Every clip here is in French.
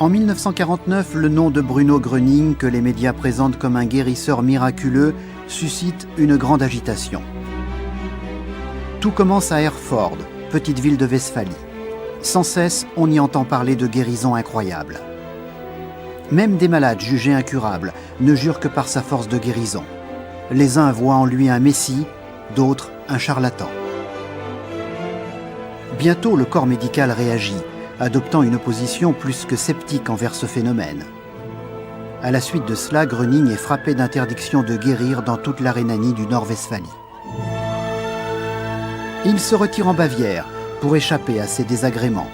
En 1949, le nom de Bruno Gröning, que les médias présentent comme un guérisseur miraculeux, suscite une grande agitation. Tout commence à Herford, petite ville de Westphalie. Sans cesse, on y entend parler de guérisons incroyables. Même des malades jugés incurables ne jurent que par sa force de guérison. Les uns voient en lui un messie, d'autres un charlatan. Bientôt, le corps médical réagit, adoptant une position plus que sceptique envers ce phénomène. À la suite de cela, Gröning est frappé d'interdiction de guérir dans toute la Rhénanie du Nord-Westphalie. Il se retire en Bavière pour échapper à ses désagréments.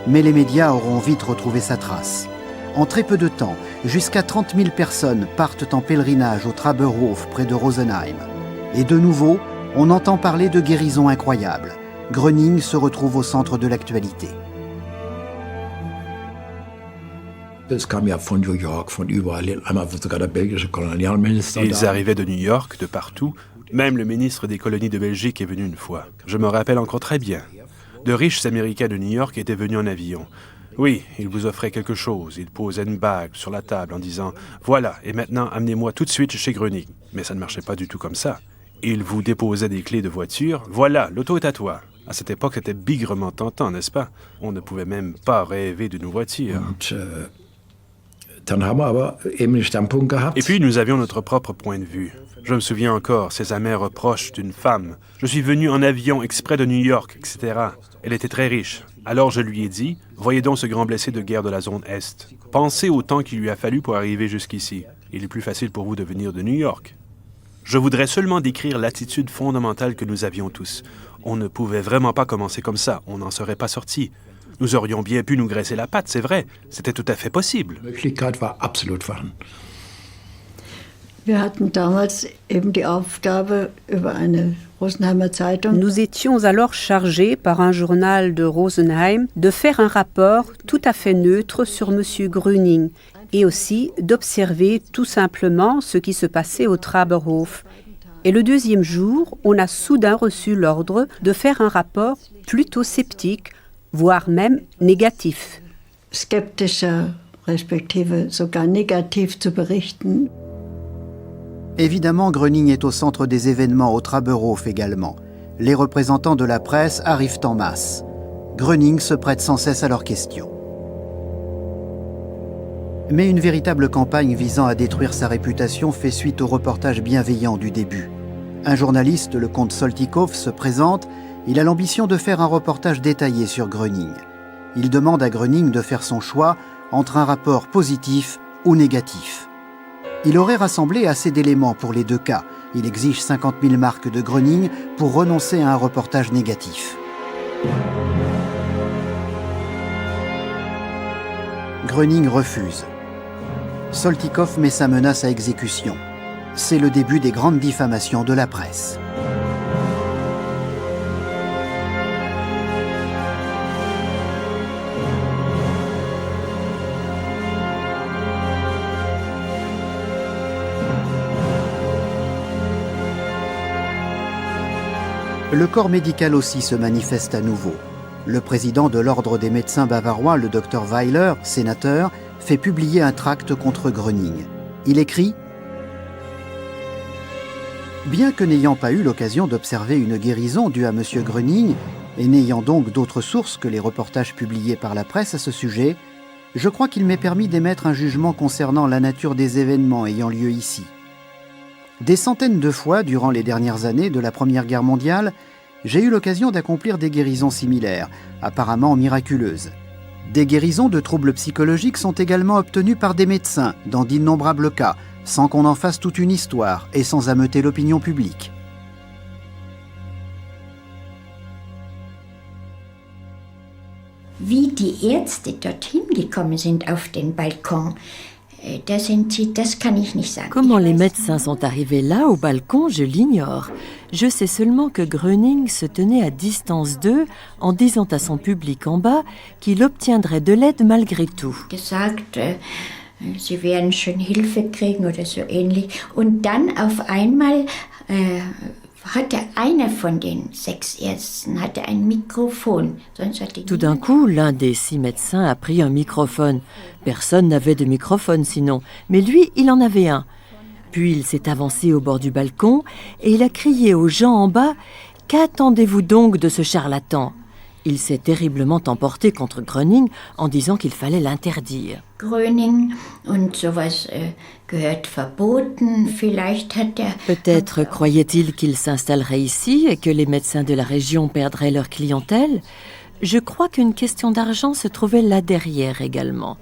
Mais les médias auront vite retrouvé sa trace. En très peu de temps, jusqu'à 30 000 personnes partent en pèlerinage au Traberhof près de Rosenheim. Et de nouveau, on entend parler de guérisons incroyables. Gröning se retrouve au centre de l'actualité. Das kam ja von New York, von überall. Einmal sogar der belgische Kolonialminister. Ils arrivaient de New York, de partout. Même le ministre des colonies de Belgique est venu une fois. Je me rappelle encore très bien. De riches Américains de New York étaient venus en avion. Oui, ils vous offraient quelque chose. Ils posaient une bague sur la table en disant « Voilà, et maintenant amenez-moi tout de suite chez Gröning ». Mais ça ne marchait pas du tout comme ça. Ils vous déposaient des clés de voiture. « Voilà, l'auto est à toi ». À cette époque, c'était bigrement tentant, n'est-ce pas? On ne pouvait même pas rêver d'une voiture. Et puis, nous avions notre propre point de vue. Je me souviens encore, ces amers reproches d'une femme. Je suis venu en avion exprès de New York, etc. Elle était très riche. Alors je lui ai dit, voyez donc ce grand blessé de guerre de la zone Est. Pensez au temps qu'il lui a fallu pour arriver jusqu'ici. Il est plus facile pour vous de venir de New York. Je voudrais seulement décrire l'attitude fondamentale que nous avions tous. On ne pouvait vraiment pas commencer comme ça. On n'en serait pas sorti. Nous aurions bien pu nous graisser la patte, c'est vrai. C'était tout à fait possible. Nous étions alors chargés par un journal de Rosenheim de faire un rapport tout à fait neutre sur M. Gröning et aussi d'observer tout simplement ce qui se passait au Traberhof. Et le deuxième jour, on a soudain reçu l'ordre de faire un rapport plutôt sceptique, voire même négatif. Skeptischer, respektive sogar négatif zu berichten. Évidemment, Gröning est au centre des événements au Traberhof également. Les représentants de la presse arrivent en masse. Gröning se prête sans cesse à leurs questions. Mais une véritable campagne visant à détruire sa réputation fait suite au reportage bienveillant du début. Un journaliste, le comte Soltykov, se présente. Il a l'ambition de faire un reportage détaillé sur Gröning. Il demande à Gröning de faire son choix entre un rapport positif ou négatif. Il aurait rassemblé assez d'éléments pour les deux cas. Il exige 50 000 marks de Gröning pour renoncer à un reportage négatif. Gröning refuse. Soltykov met sa menace à exécution. C'est le début des grandes diffamations de la presse. Le corps médical aussi se manifeste à nouveau. Le président de l'Ordre des médecins bavarois, le Dr Weiler, sénateur, fait publier un tract contre Gröning. Il écrit « Bien que n'ayant pas eu l'occasion d'observer une guérison due à M. Gröning, et n'ayant donc d'autres sources que les reportages publiés par la presse à ce sujet, je crois qu'il m'est permis d'émettre un jugement concernant la nature des événements ayant lieu ici. Des centaines de fois, durant les dernières années de la Première Guerre mondiale, j'ai eu l'occasion d'accomplir des guérisons similaires, apparemment miraculeuses. Des guérisons de troubles psychologiques sont également obtenues par des médecins, dans d'innombrables cas, sans qu'on en fasse toute une histoire et sans ameuter l'opinion publique. Wie die Ärzte dorthin gekommen sind auf den Balkon, das kann ich nicht sagen. Comment les médecins sont arrivés là, au balcon, je l'ignore. Je sais seulement que Gröning se tenait à distance d'eux en disant à son public en bas qu'il obtiendrait de l'aide malgré tout. Gesagt, sie werden schon Hilfe kriegen oder so ähnlich. Und dann auf einmal Tout d'un coup, l'un des 6 médecins a pris un microphone. Personne n'avait de microphone sinon, mais lui, il en avait un. Puis il s'est avancé au bord du balcon et il a crié aux gens en bas « Qu'attendez-vous donc de ce charlatan ?» Il s'est terriblement emporté contre Gröning en disant qu'il fallait l'interdire. Peut-être croyait-il qu'il s'installerait ici et que les médecins de la région perdraient leur clientèle. Je crois qu'une question d'argent se trouvait là derrière également.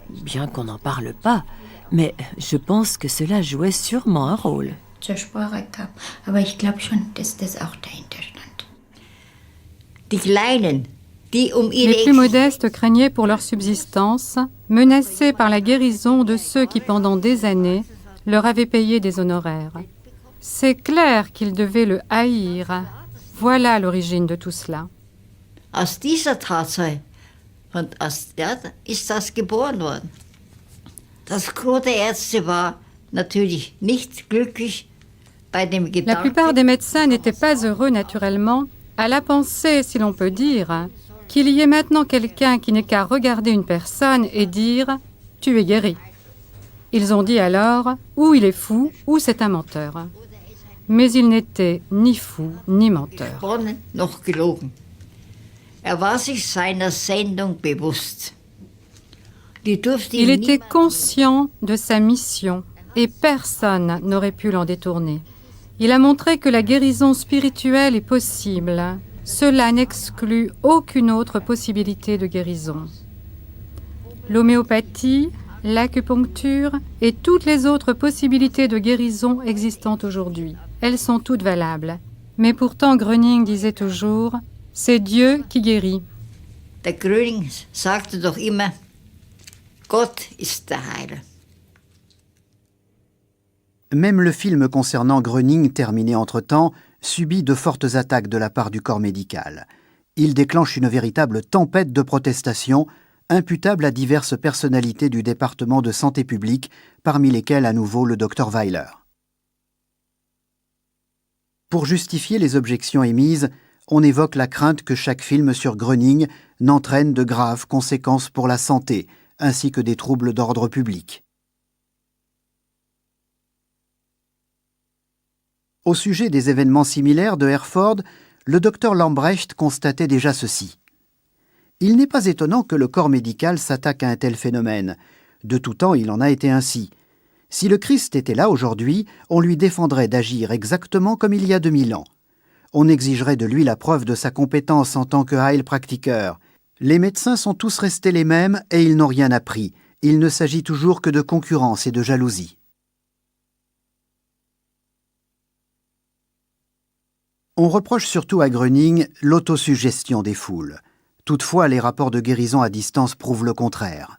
Bien qu'on n'en parle pas, mais je pense que cela jouait sûrement un rôle. Les plus modestes craignaient pour leur subsistance, menacés par la guérison de ceux qui, pendant des années, leur avaient payé des honoraires. C'est clair qu'ils devaient le haïr. Voilà l'origine de tout cela. Aus dieser Tatsache und aus der ist das geboren worden. Das Gros der Ärzte war natürlich nicht glücklich bei dem Gedanken. La plupart des médecins n'étaient pas heureux naturellement à la pensée, si l'on peut dire, qu'il y ait maintenant quelqu'un qui n'ait qu'à regarder une personne et dire « tu es guéri ». Ils ont dit alors « ou il est fou, ou c'est un menteur ». Mais il n'était ni fou, ni menteur. Noch gelogen. War sich seiner Sendung bewusst. Il était conscient de sa mission et personne n'aurait pu l'en détourner. Il a montré que la guérison spirituelle est possible. Cela n'exclut aucune autre possibilité de guérison. L'homéopathie, l'acupuncture et toutes les autres possibilités de guérison existantes aujourd'hui, elles sont toutes valables. Mais pourtant, Gröning disait toujours « c'est Dieu qui guérit ». Der Gröning sagte doch immer « Gott ist der Heiler ». Même le film concernant Gröning, terminé entre-temps, subit de fortes attaques de la part du corps médical. Il déclenche une véritable tempête de protestations, imputable à diverses personnalités du département de santé publique, parmi lesquelles à nouveau le Dr Weiler. Pour justifier les objections émises, on évoque la crainte que chaque film sur Gröning n'entraîne de graves conséquences pour la santé, ainsi que des troubles d'ordre public. Au sujet des événements similaires de Herford, le docteur Lambrecht constatait déjà ceci. Il n'est pas étonnant que le corps médical s'attaque à un tel phénomène. De tout temps, il en a été ainsi. Si le Christ était là aujourd'hui, on lui défendrait d'agir exactement comme il y a 2000 ans. On exigerait de lui la preuve de sa compétence en tant que heilpraktiker. Les médecins sont tous restés les mêmes et ils n'ont rien appris. Il ne s'agit toujours que de concurrence et de jalousie. On reproche surtout à Gröning l'autosuggestion des foules. Toutefois, les rapports de guérison à distance prouvent le contraire.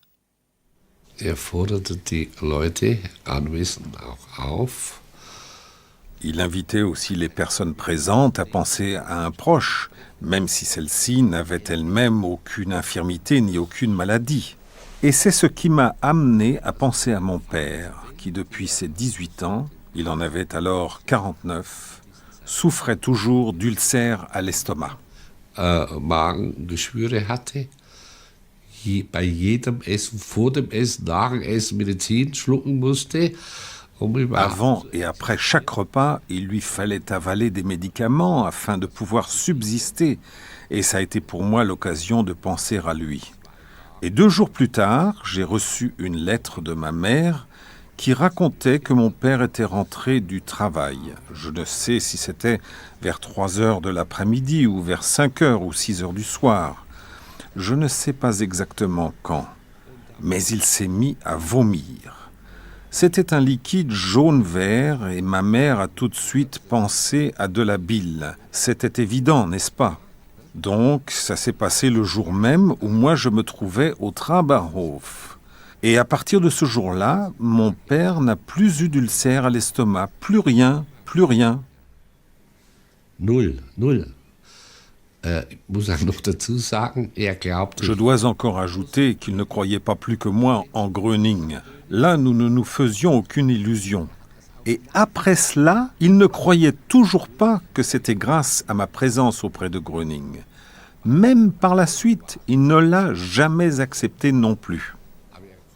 Il invitait aussi les personnes présentes à penser à un proche, même si celle-ci n'avait elle-même aucune infirmité ni aucune maladie. Et c'est ce qui m'a amené à penser à mon père, qui depuis ses 18 ans, il en avait alors 49, souffrait toujours d'ulcères à l'estomac. Magengeschwüre hatte, bei jedem Essen, vor dem Essen, nach dem Essen Medizin schlucken musste. Avant et après chaque repas, il lui fallait avaler des médicaments afin de pouvoir subsister, et ça a été pour moi l'occasion de penser à lui. Et 2 jours plus tard, j'ai reçu une lettre de ma mère qui racontait que mon père était rentré du travail. Je ne sais si c'était vers 3 heures de l'après-midi ou vers 5 heures ou 6 heures du soir. Je ne sais pas exactement quand, mais il s'est mis à vomir. C'était un liquide jaune-vert et ma mère a tout de suite pensé à de la bile. C'était évident, n'est-ce pas? Donc, ça s'est passé le jour même où moi je me trouvais au Trauberhof. Et à partir de ce jour-là, mon père n'a plus eu d'ulcère à l'estomac. Plus rien, plus rien. Null. Je dois encore ajouter qu'il ne croyait pas plus que moi en Gröning. Là, nous ne nous faisions aucune illusion. Et après cela, il ne croyait toujours pas que c'était grâce à ma présence auprès de Gröning. Même par la suite, il ne l'a jamais accepté non plus.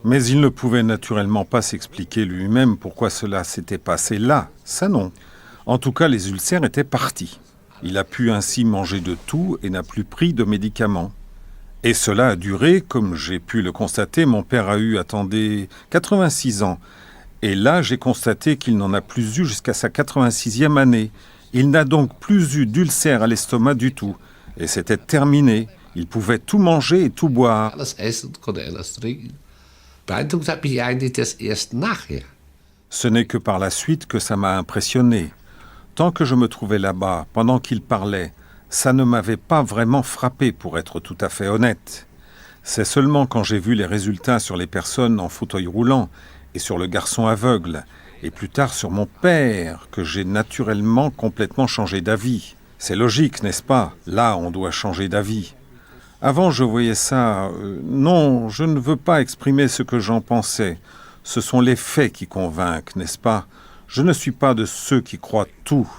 Mais il ne pouvait naturellement pas s'expliquer lui-même pourquoi cela s'était passé là, ça non. En tout cas, les ulcères étaient partis. Il a pu ainsi manger de tout et n'a plus pris de médicaments. Et cela a duré, comme j'ai pu le constater, mon père a eu, 86 ans. Et là, j'ai constaté qu'il n'en a plus eu jusqu'à sa 86e année. Il n'a donc plus eu d'ulcère à l'estomac du tout. Et c'était terminé. Il pouvait tout manger et tout boire. Alles essen, konnte alles trinken. Beeindruckt hat mich eigentlich das erst nachher. Ce n'est que par la suite que ça m'a impressionné. Tant que je me trouvais là-bas, pendant qu'il parlait, ça ne m'avait pas vraiment frappé, pour être tout à fait honnête. C'est seulement quand j'ai vu les résultats sur les personnes en fauteuil roulant et sur le garçon aveugle, et plus tard sur mon père, que j'ai naturellement complètement changé d'avis. C'est logique, n'est-ce pas? Là, on doit changer d'avis. Avant, je voyais ça... non, je ne veux pas exprimer ce que j'en pensais. Ce sont les faits qui convainquent, n'est-ce pas? Je ne suis pas de ceux qui croient tout.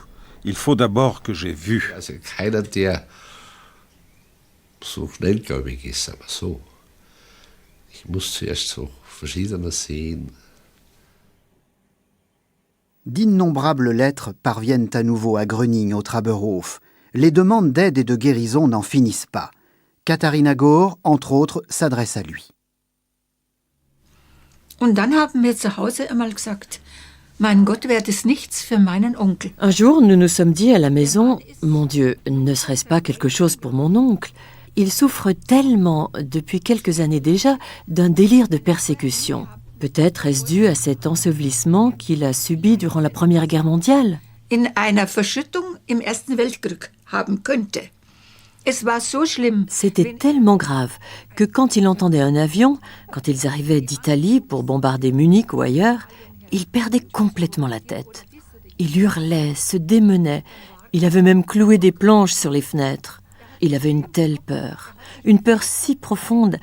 Il faut d'abord que j'ai vu. Also keiner, der so schnellgläubig ist, aber so. Ich muss zuerst so verschiedene sehen. D'innombrables lettres parviennent à nouveau à Gröning au Traberhof. Les demandes d'aide et de guérison n'en finissent pas. Katharina Gohr, entre autres, s'adresse à lui. Und dann haben wir zu Hause einmal gesagt, mein Gott, wäre das nichts für meinen Onkel. Un jour, nous nous sommes dit à la maison, mon Dieu, ne serait-ce pas quelque chose pour mon oncle? Il souffre tellement, depuis quelques années déjà, d'un délire de persécution. Peut-être est-ce dû à cet ensevelissement qu'il a subi durant la Première Guerre mondiale? In einer Verschüttung im Ersten Weltkrieg haben könnte. Es war so schlimm. C'était tellement grave que quand il entendait un avion, quand ils arrivaient d'Italie pour bombarder Munich ou ailleurs, il perdait complètement la tête. Il hurlait, se démenait. Il avait même cloué des planches sur les fenêtres. Il avait une telle peur, une peur si profonde.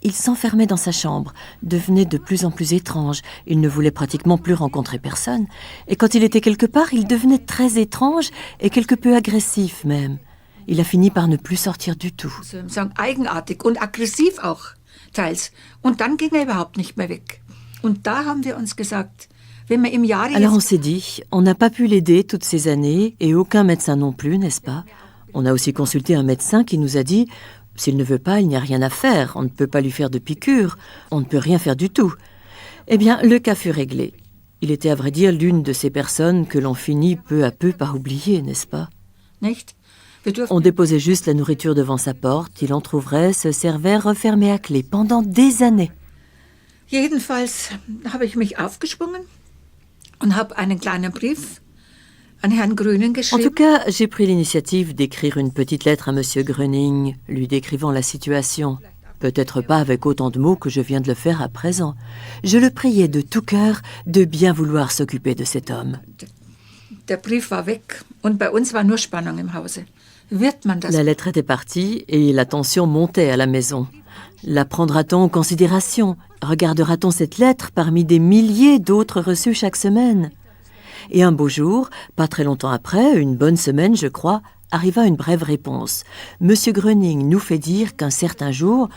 Il s'enfermait dans sa chambre, devenait de plus en plus étrange. Il ne voulait pratiquement plus rencontrer personne. Et quand il était quelque part, il devenait très étrange et quelque peu agressif même. Il a fini par ne plus sortir du tout. Eigenartig und aggressiv auch, teils. Und dann ging überhaupt nicht mehr weg. Und da haben wir uns gesagt, wenn wir im Jahre... Alors on s'est dit, on n'a pas pu l'aider toutes ces années et aucun médecin non plus, n'est-ce pas? On a aussi consulté un médecin qui nous a dit, s'il ne veut pas, il n'y a rien à faire, on ne peut pas lui faire de piqûre, on ne peut rien faire du tout. Eh bien, le cas fut réglé. Il était à vrai dire l'une de ces personnes que l'on finit peu à peu par oublier, n'est-ce pas? Nicht? On déposait juste la nourriture devant sa porte, il entr'ouvrait, se servait, refermait à clé pendant des années. Jedenfalls habe ich mich aufgeschwungen und habe einen kleinen Brief an Herrn Gröning geschrieben. En tout cas, j'ai pris l'initiative d'écrire une petite lettre à Monsieur Gröning, lui décrivant la situation. Peut-être pas avec autant de mots que je viens de le faire à présent. Je le priais de tout cœur de bien vouloir s'occuper de cet homme. Der Brief war weg und bei uns war nur Spannung im Hause. Wird man das? La lettre était partie et la tension montait à la maison. La prendra-t-on en considération? Regardera-t-on cette lettre parmi des milliers d'autres reçues chaque semaine? Et un beau jour, pas très longtemps après, une bonne semaine je crois, arriva une brève réponse. Monsieur Gröning nous fait dire qu'un certain jour,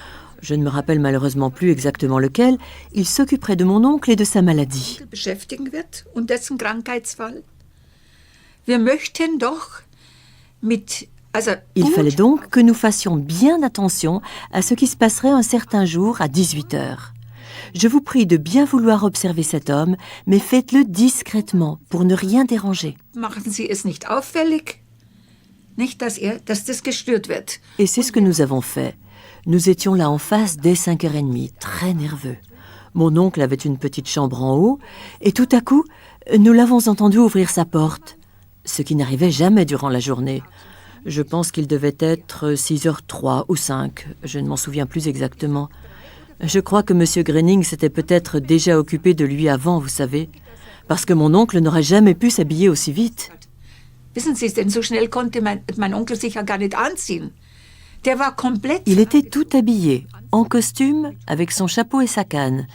je ne me rappelle malheureusement plus exactement lequel, il s'occuperait de mon oncle et de sa maladie. Beschäftigen wird und dessen Krankheitsfall. Wir möchten doch mit... Il fallait donc que nous fassions bien attention à ce qui se passerait un certain jour à 18h. Je vous prie de bien vouloir observer cet homme, mais faites-le discrètement, pour ne rien déranger. Machen Sie es nicht auffällig, nicht, dass das gestört wird. Et c'est ce que nous avons fait. Nous étions là en face dès 5h30, très nerveux. Mon oncle avait une petite chambre en haut, et tout à coup, nous l'avons entendu ouvrir sa porte, ce qui n'arrivait jamais durant la journée. Je pense qu'il devait être 6h03 ou 5, je ne m'en souviens plus exactement. Je crois que M. Gröning s'était peut-être déjà occupé de lui avant, vous savez, parce que mon oncle n'aurait jamais pu s'habiller aussi vite. Wissen Sie, denn so schnell konnte mein Onkel sich ja gar nicht anziehen. Der war komplett... Il était tout habillé, en costume, avec son chapeau et sa canne.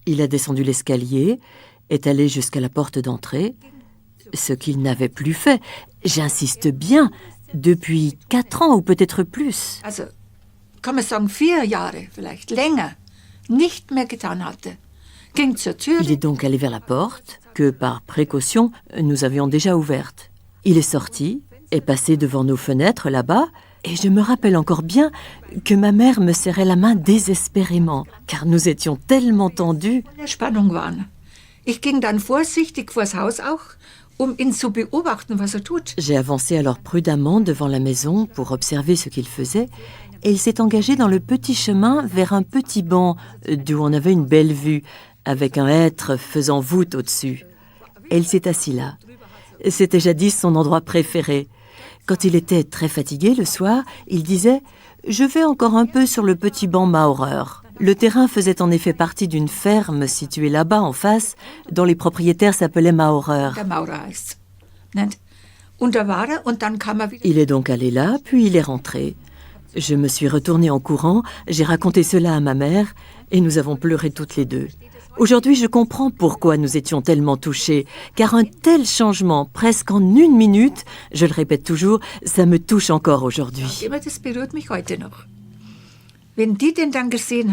Il a descendu l'escalier est allé jusqu'à la porte d'entrée, ce qu'il n'avait plus fait, j'insiste bien, depuis 4 ans ou peut-être plus. Also, kann man sagen 4 Jahre, vielleicht länger, nicht mehr getan hatte. Ging zur Tür. Il est donc allé vers la porte, que par précaution, nous avions déjà ouverte. Il est sorti, est passé devant nos fenêtres là-bas, et je me rappelle encore bien que ma mère me serrait la main désespérément, car nous étions tellement tendus. Spannung waren. Ich ging dann vorsichtig vors Haus auch, ihn zu beobachten, was tut. J'ai avancé alors prudemment devant la maison pour observer ce qu'il faisait, et il s'est engagé dans le petit chemin vers un petit banc d'où on avait une belle vue, avec un hêtre faisant voûte au-dessus. Et il s'est assis là. C'était jadis son endroit préféré. Quand il était très fatigué le soir, il disait « Je vais encore un peu sur le petit banc Maurer ». Le terrain faisait en effet partie d'une ferme située là-bas en face, dont les propriétaires s'appelaient Maurer. Il est donc allé là, puis il est rentré. Je me suis retournée en courant, j'ai raconté cela à ma mère, et nous avons pleuré toutes les deux. Aujourd'hui, je comprends pourquoi nous étions tellement touchés, car un tel changement, presque en 1 minute, je le répète toujours, ça me touche encore aujourd'hui.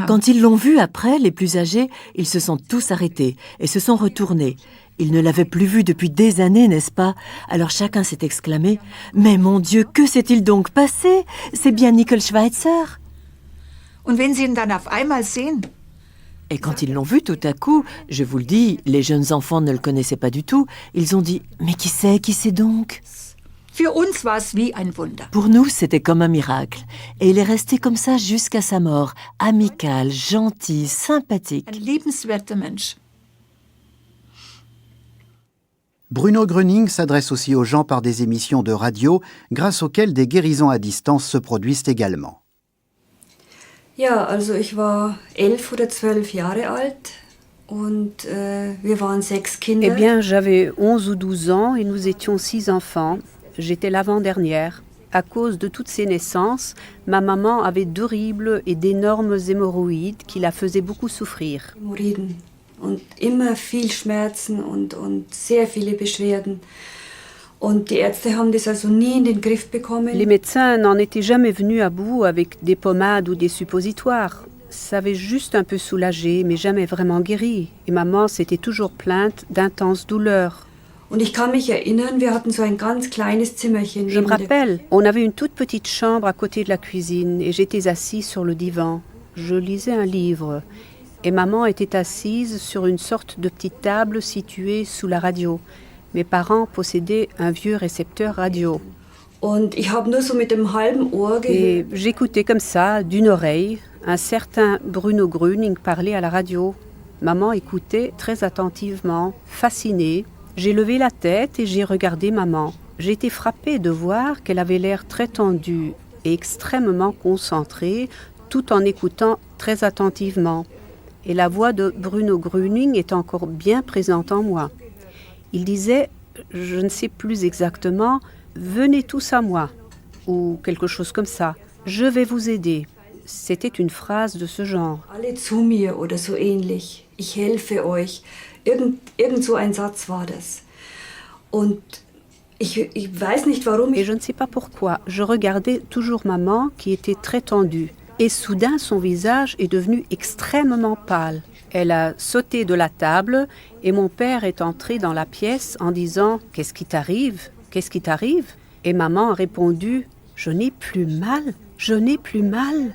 Quand ils l'ont vu après, les plus âgés, ils se sont tous arrêtés et se sont retournés. Ils ne l'avaient plus vu depuis des années, n'est-ce pas? Alors chacun s'est exclamé « Mais mon Dieu, que s'est-il donc passé? C'est bien Nickel Schweitzer !» Et quand ils l'ont vu tout à coup, je vous le dis, les jeunes enfants ne le connaissaient pas du tout, ils ont dit « Mais qui c'est donc ?» Pour nous, c'était comme un miracle. Et il est resté comme ça jusqu'à sa mort, amical, gentil, sympathique. Bruno Gröning s'adresse aussi aux gens par des émissions de radio, grâce auxquelles des guérisons à distance se produisent également. Ja, also ich war 11 oder 12 Jahre alt und wir waren 6 Kinder. Eh bien, j'avais 11 ou 12 ans et nous étions 6 enfants. J'étais l'avant-dernière. À cause de toutes ces naissances, ma maman avait d'horribles et d'énormes hémorroïdes qui la faisaient beaucoup souffrir. Hämorrhoiden und immer viel Schmerzen und sehr viele Beschwerden. Und die Ärzte haben das also nie in den Griff bekommen. Les médecins n'en étaient jamais venus à bout avec des pommades ou des suppositoires. Ça avait juste un peu soulagé, mais jamais vraiment guéri. Et maman s'était toujours plainte d'intenses douleurs. Und ich kann mich erinnern, wir hatten so ein ganz kleines Zimmerchen. Je me rappelle, on avait une toute petite chambre à côté de la cuisine et j'étais assise sur le divan. Je lisais un livre et maman était assise sur une sorte de petite table située sous la radio. Mes parents possédaient un vieux récepteur radio. Und ich habe nur so mit dem halben Ohr gehört. Et j'écoutais comme ça, d'une oreille, un certain Bruno Gröning parler à la radio. Maman écoutait très attentivement, fascinée. J'ai levé la tête et j'ai regardé maman. J'ai été frappée de voir qu'elle avait l'air très tendue et extrêmement concentrée, tout en écoutant très attentivement. Et la voix de Bruno Gröning est encore bien présente en moi. Il disait, je ne sais plus exactement, « Venez tous à moi » ou quelque chose comme ça. « Je vais vous aider ». C'était une phrase de ce genre. « Alle zu mir » oder so ähnlich. « Ich helfe euch ». Irgend so ein Satz war das. Und ich weiß nicht warum. Et je ne sais pas pourquoi, je regardais toujours maman qui était très tendue. Et soudain, son visage est devenu extrêmement pâle. Elle a sauté de la table et mon père est entré dans la pièce en disant « Qu'est-ce qui t'arrive ? Qu'est-ce qui t'arrive ?» Et maman a répondu « Je n'ai plus mal, je n'ai plus mal ».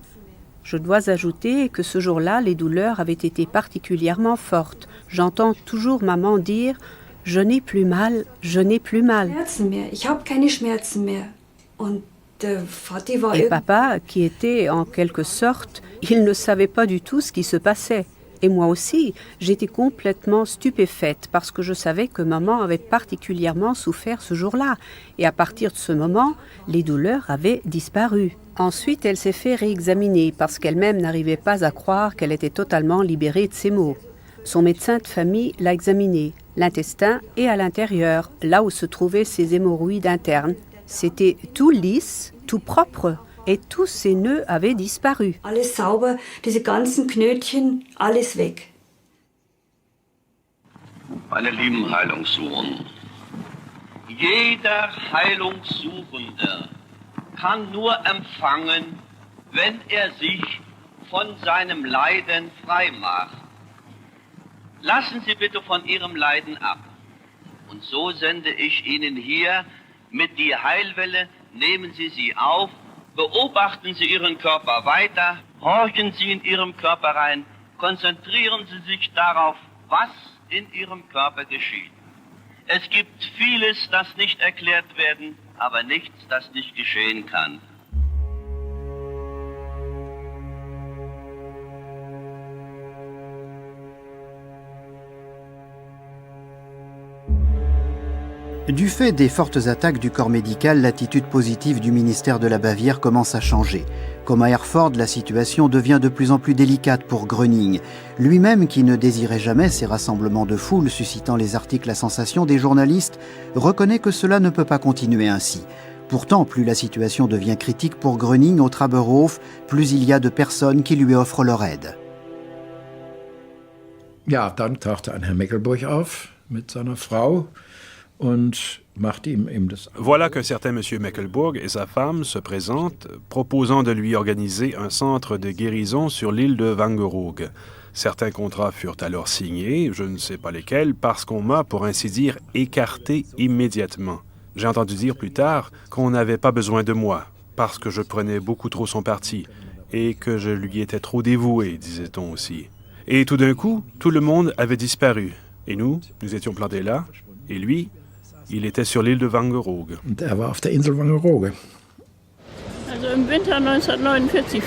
Je dois ajouter que ce jour-là, les douleurs avaient été particulièrement fortes. J'entends toujours maman dire « Je n'ai plus mal, je n'ai plus mal ». Et papa, qui était en quelque sorte, il ne savait pas du tout ce qui se passait. Et moi aussi, j'étais complètement stupéfaite parce que je savais que maman avait particulièrement souffert ce jour-là. Et à partir de ce moment, les douleurs avaient disparu. Ensuite, elle s'est fait réexaminer parce qu'elle-même n'arrivait pas à croire qu'elle était totalement libérée de ses maux. Son médecin de famille l'a examinée, l'intestin et à l'intérieur, là où se trouvaient ses hémorroïdes internes. C'était tout lisse, tout propre. Et tous ces nœuds avaient disparu. Alles sauber, diese ganzen Knötchen, alles weg. Meine lieben Heilungssuchenden, jeder Heilungssuchende kann nur empfangen, wenn er sich von seinem Leiden frei macht. Lassen Sie bitte von Ihrem Leiden ab. Und so sende ich Ihnen hier mit die Heilwelle, nehmen Sie sie auf, beobachten Sie Ihren Körper weiter, horchen Sie in Ihrem Körper rein, konzentrieren Sie sich darauf, was in Ihrem Körper geschieht. Es gibt vieles, das nicht erklärt werden, aber nichts, das nicht geschehen kann. Du fait des fortes attaques du corps médical, l'attitude positive du ministère de la Bavière commence à changer. Comme à Herford, la situation devient de plus en plus délicate pour Gröning. Lui-même, qui ne désirait jamais ces rassemblements de foule suscitant les articles à sensation des journalistes, reconnaît que cela ne peut pas continuer ainsi. Pourtant, plus la situation devient critique pour Gröning au Traberhof, plus il y a de personnes qui lui offrent leur aide. Ja, dann tauchte ein Herr Meckelburg auf mit seiner Frau. Voilà qu'un certain M. Meckelburg et sa femme se présentent, proposant de lui organiser un centre de guérison sur l'île de Wangerooge. Certains contrats furent alors signés, je ne sais pas lesquels, parce qu'on m'a, pour ainsi dire, écarté immédiatement. J'ai entendu dire plus tard qu'on n'avait pas besoin de moi, parce que je prenais beaucoup trop son parti, et que je lui étais trop dévoué, disait-on aussi. Et tout d'un coup, tout le monde avait disparu. Et nous étions plantés là, et lui, il était sur l'île de Wangerooge.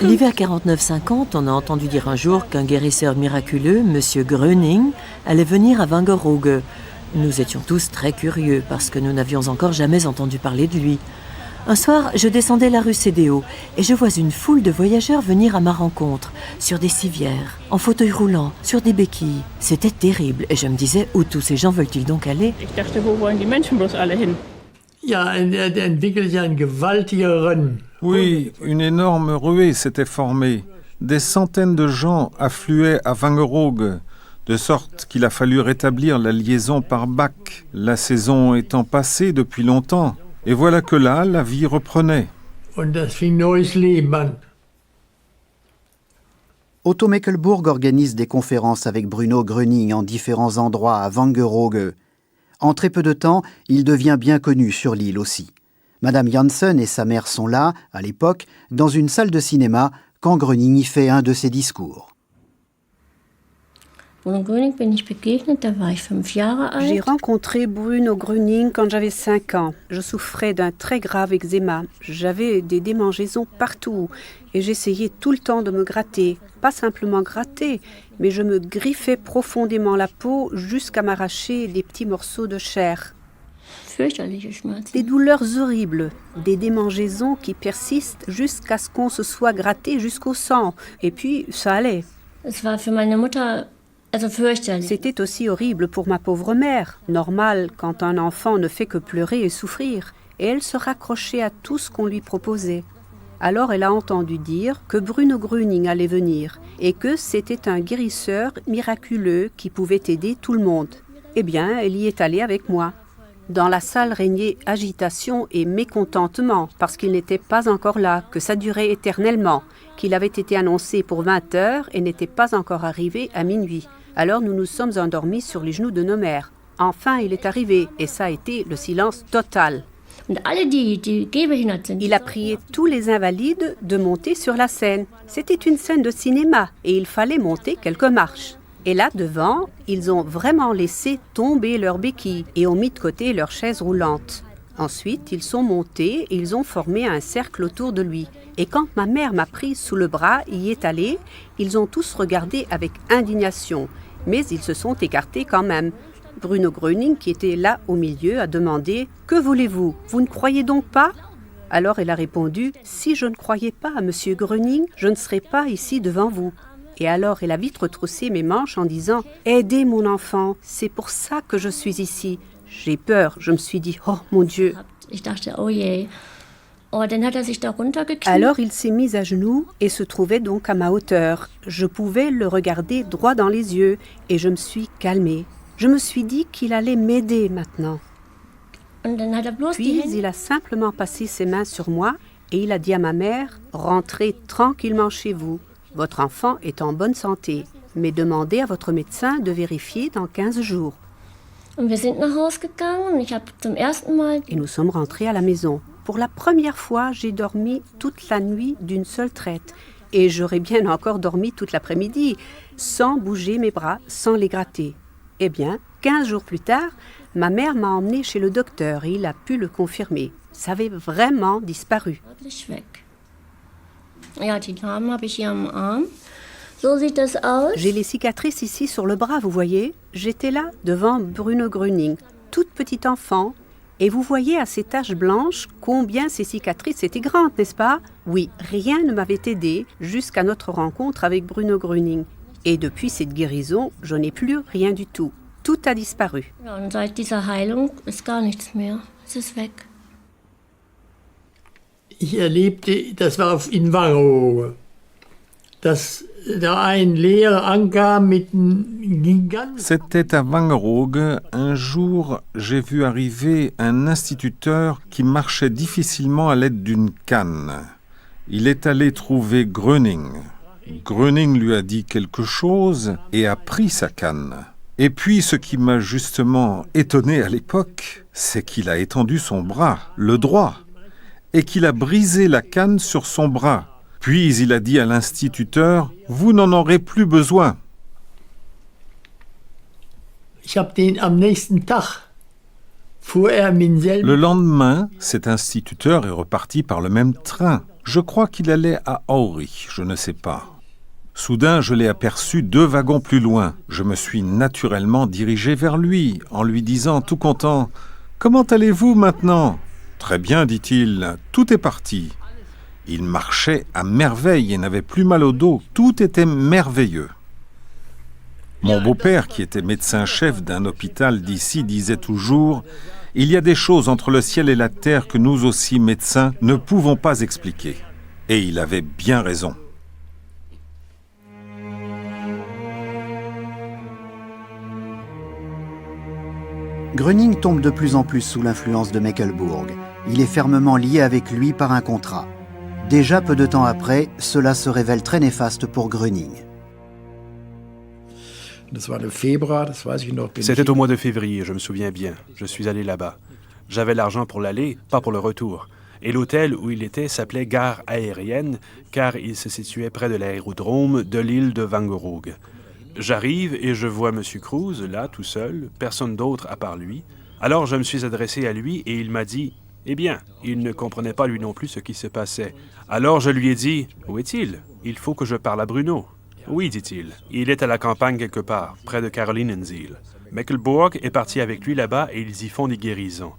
L'hiver 49-50, on a entendu dire un jour qu'un guérisseur miraculeux, M. Gröning, allait venir à Wangerooge. Nous étions tous très curieux parce que nous n'avions encore jamais entendu parler de lui. Un soir, je descendais la rue Cédéo et je vois une foule de voyageurs venir à ma rencontre, sur des civières, en fauteuil roulant, sur des béquilles. C'était terrible et je me disais, où tous ces gens veulent-ils donc aller? Oui, une énorme ruée s'était formée. Des centaines de gens affluaient à Wangerooge, de sorte qu'il a fallu rétablir la liaison par bac, la saison étant passée depuis longtemps. Et voilà que là, la vie reprenait. Otto Meckelburg organise des conférences avec Bruno Gröning en différents endroits à Wangerooge. En très peu de temps, il devient bien connu sur l'île aussi. Madame Janssen et sa mère sont là, à l'époque, dans une salle de cinéma, quand Gröning y fait un de ses discours. J'ai rencontré Bruno Gröning quand j'avais 5 ans. Je souffrais d'un très grave eczéma. J'avais des démangeaisons partout et j'essayais tout le temps de me gratter. Pas simplement gratter, mais je me griffais profondément la peau jusqu'à m'arracher des petits morceaux de chair. Des douleurs horribles, des démangeaisons qui persistent jusqu'à ce qu'on se soit gratté jusqu'au sang. Et puis, ça allait. C'était aussi horrible pour ma pauvre mère, normal quand un enfant ne fait que pleurer et souffrir, et elle se raccrochait à tout ce qu'on lui proposait. Alors elle a entendu dire que Bruno Gröning allait venir, et que c'était un guérisseur miraculeux qui pouvait aider tout le monde. Eh bien, elle y est allée avec moi. Dans la salle régnait agitation et mécontentement, parce qu'il n'était pas encore là, que ça durait éternellement, qu'il avait été annoncé pour 20 heures et n'était pas encore arrivé à minuit. Alors nous nous sommes endormis sur les genoux de nos mères. Enfin, il est arrivé, et ça a été le silence total. Il a prié tous les invalides de monter sur la scène. C'était une scène de cinéma, et il fallait monter quelques marches. Et là, devant, ils ont vraiment laissé tomber leurs béquilles et ont mis de côté leurs chaises roulantes. Ensuite, ils sont montés et ils ont formé un cercle autour de lui. Et quand ma mère m'a prise sous le bras et y est allée, ils ont tous regardé avec indignation. Mais ils se sont écartés quand même. Bruno Gröning, qui était là au milieu, a demandé « Que voulez-vous? Vous ne croyez donc pas ?» Alors elle a répondu « Si je ne croyais pas à M. Gröning, je ne serais pas ici devant vous. » Et alors elle a vite retroussé mes manches en disant « Aidez mon enfant, c'est pour ça que je suis ici. » J'ai peur, je me suis dit « Oh mon Dieu !» Alors il s'est mis à genoux et se trouvait donc à ma hauteur. Je pouvais le regarder droit dans les yeux et je me suis calmée. Je me suis dit qu'il allait m'aider maintenant. Puis il a simplement passé ses mains sur moi et il a dit à ma mère « Rentrez tranquillement chez vous. Votre enfant est en bonne santé, mais demandez à votre médecin de vérifier dans 15 jours. » Et nous sommes rentrés à la maison. Pour la première fois, j'ai dormi toute la nuit d'une seule traite. Et j'aurais bien encore dormi toute l'après-midi, sans bouger mes bras, sans les gratter. Eh bien, 15 jours plus tard, ma mère m'a emmenée chez le docteur et il a pu le confirmer. Ça avait vraiment disparu. J'ai les cicatrices ici sur le bras, vous voyez. J'étais là, devant Bruno Gröning, toute petite enfant. Et vous voyez à ces taches blanches combien ces cicatrices étaient grandes, n'est-ce pas? Oui, rien ne m'avait aidé jusqu'à notre rencontre avec Bruno Gröning. Et depuis cette guérison, je n'ai plus rien du tout. Tout a disparu. Ich erlebte, das war in Wangerooge, dass da ein Lehrer ankam mit einem Gigant. C'était à Wangerooge. Un jour, j'ai vu arriver un instituteur qui marchait difficilement à l'aide d'une canne. Il est allé trouver Gröning. Gröning lui a dit quelque chose et a pris sa canne. Et puis, ce qui m'a justement étonné à l'époque, c'est qu'il a étendu son bras, le droit, et qu'il a brisé la canne sur son bras. Puis il a dit à l'instituteur « Vous n'en aurez plus besoin ». Le lendemain, cet instituteur est reparti par le même train. Je crois qu'il allait à Aurich, je ne sais pas. Soudain, je l'ai aperçu 2 wagons plus loin. Je me suis naturellement dirigé vers lui, en lui disant tout content « Comment allez-vous maintenant ?» « Très bien, dit-il, tout est parti. » Il marchait à merveille et n'avait plus mal au dos. Tout était merveilleux. Mon beau-père, qui était médecin-chef d'un hôpital d'ici, disait toujours « Il y a des choses entre le ciel et la terre que nous aussi, médecins, ne pouvons pas expliquer. » Et il avait bien raison. Gröning tombe de plus en plus sous l'influence de Meckelbourg. Il est fermement lié avec lui par un contrat. Déjà peu de temps après, cela se révèle très néfaste pour Gröning. C'était au mois de février, je me souviens bien. Je suis allé là-bas. J'avais l'argent pour l'aller, pas pour le retour. Et l'hôtel où il était s'appelait Gare aérienne, car il se situait près de l'aérodrome de l'île de Wangerooge. J'arrive et je vois M. Cruz, là, tout seul, personne d'autre à part lui. Alors je me suis adressé à lui et il m'a dit « Eh bien, il ne comprenait pas lui non plus ce qui se passait. Alors je lui ai dit « Où est-il? Il faut que je parle à Bruno. » « Oui, dit-il. Il est à la campagne quelque part, près de Carolinensiel. Meckelbourg est parti avec lui là-bas et ils y font des guérisons. »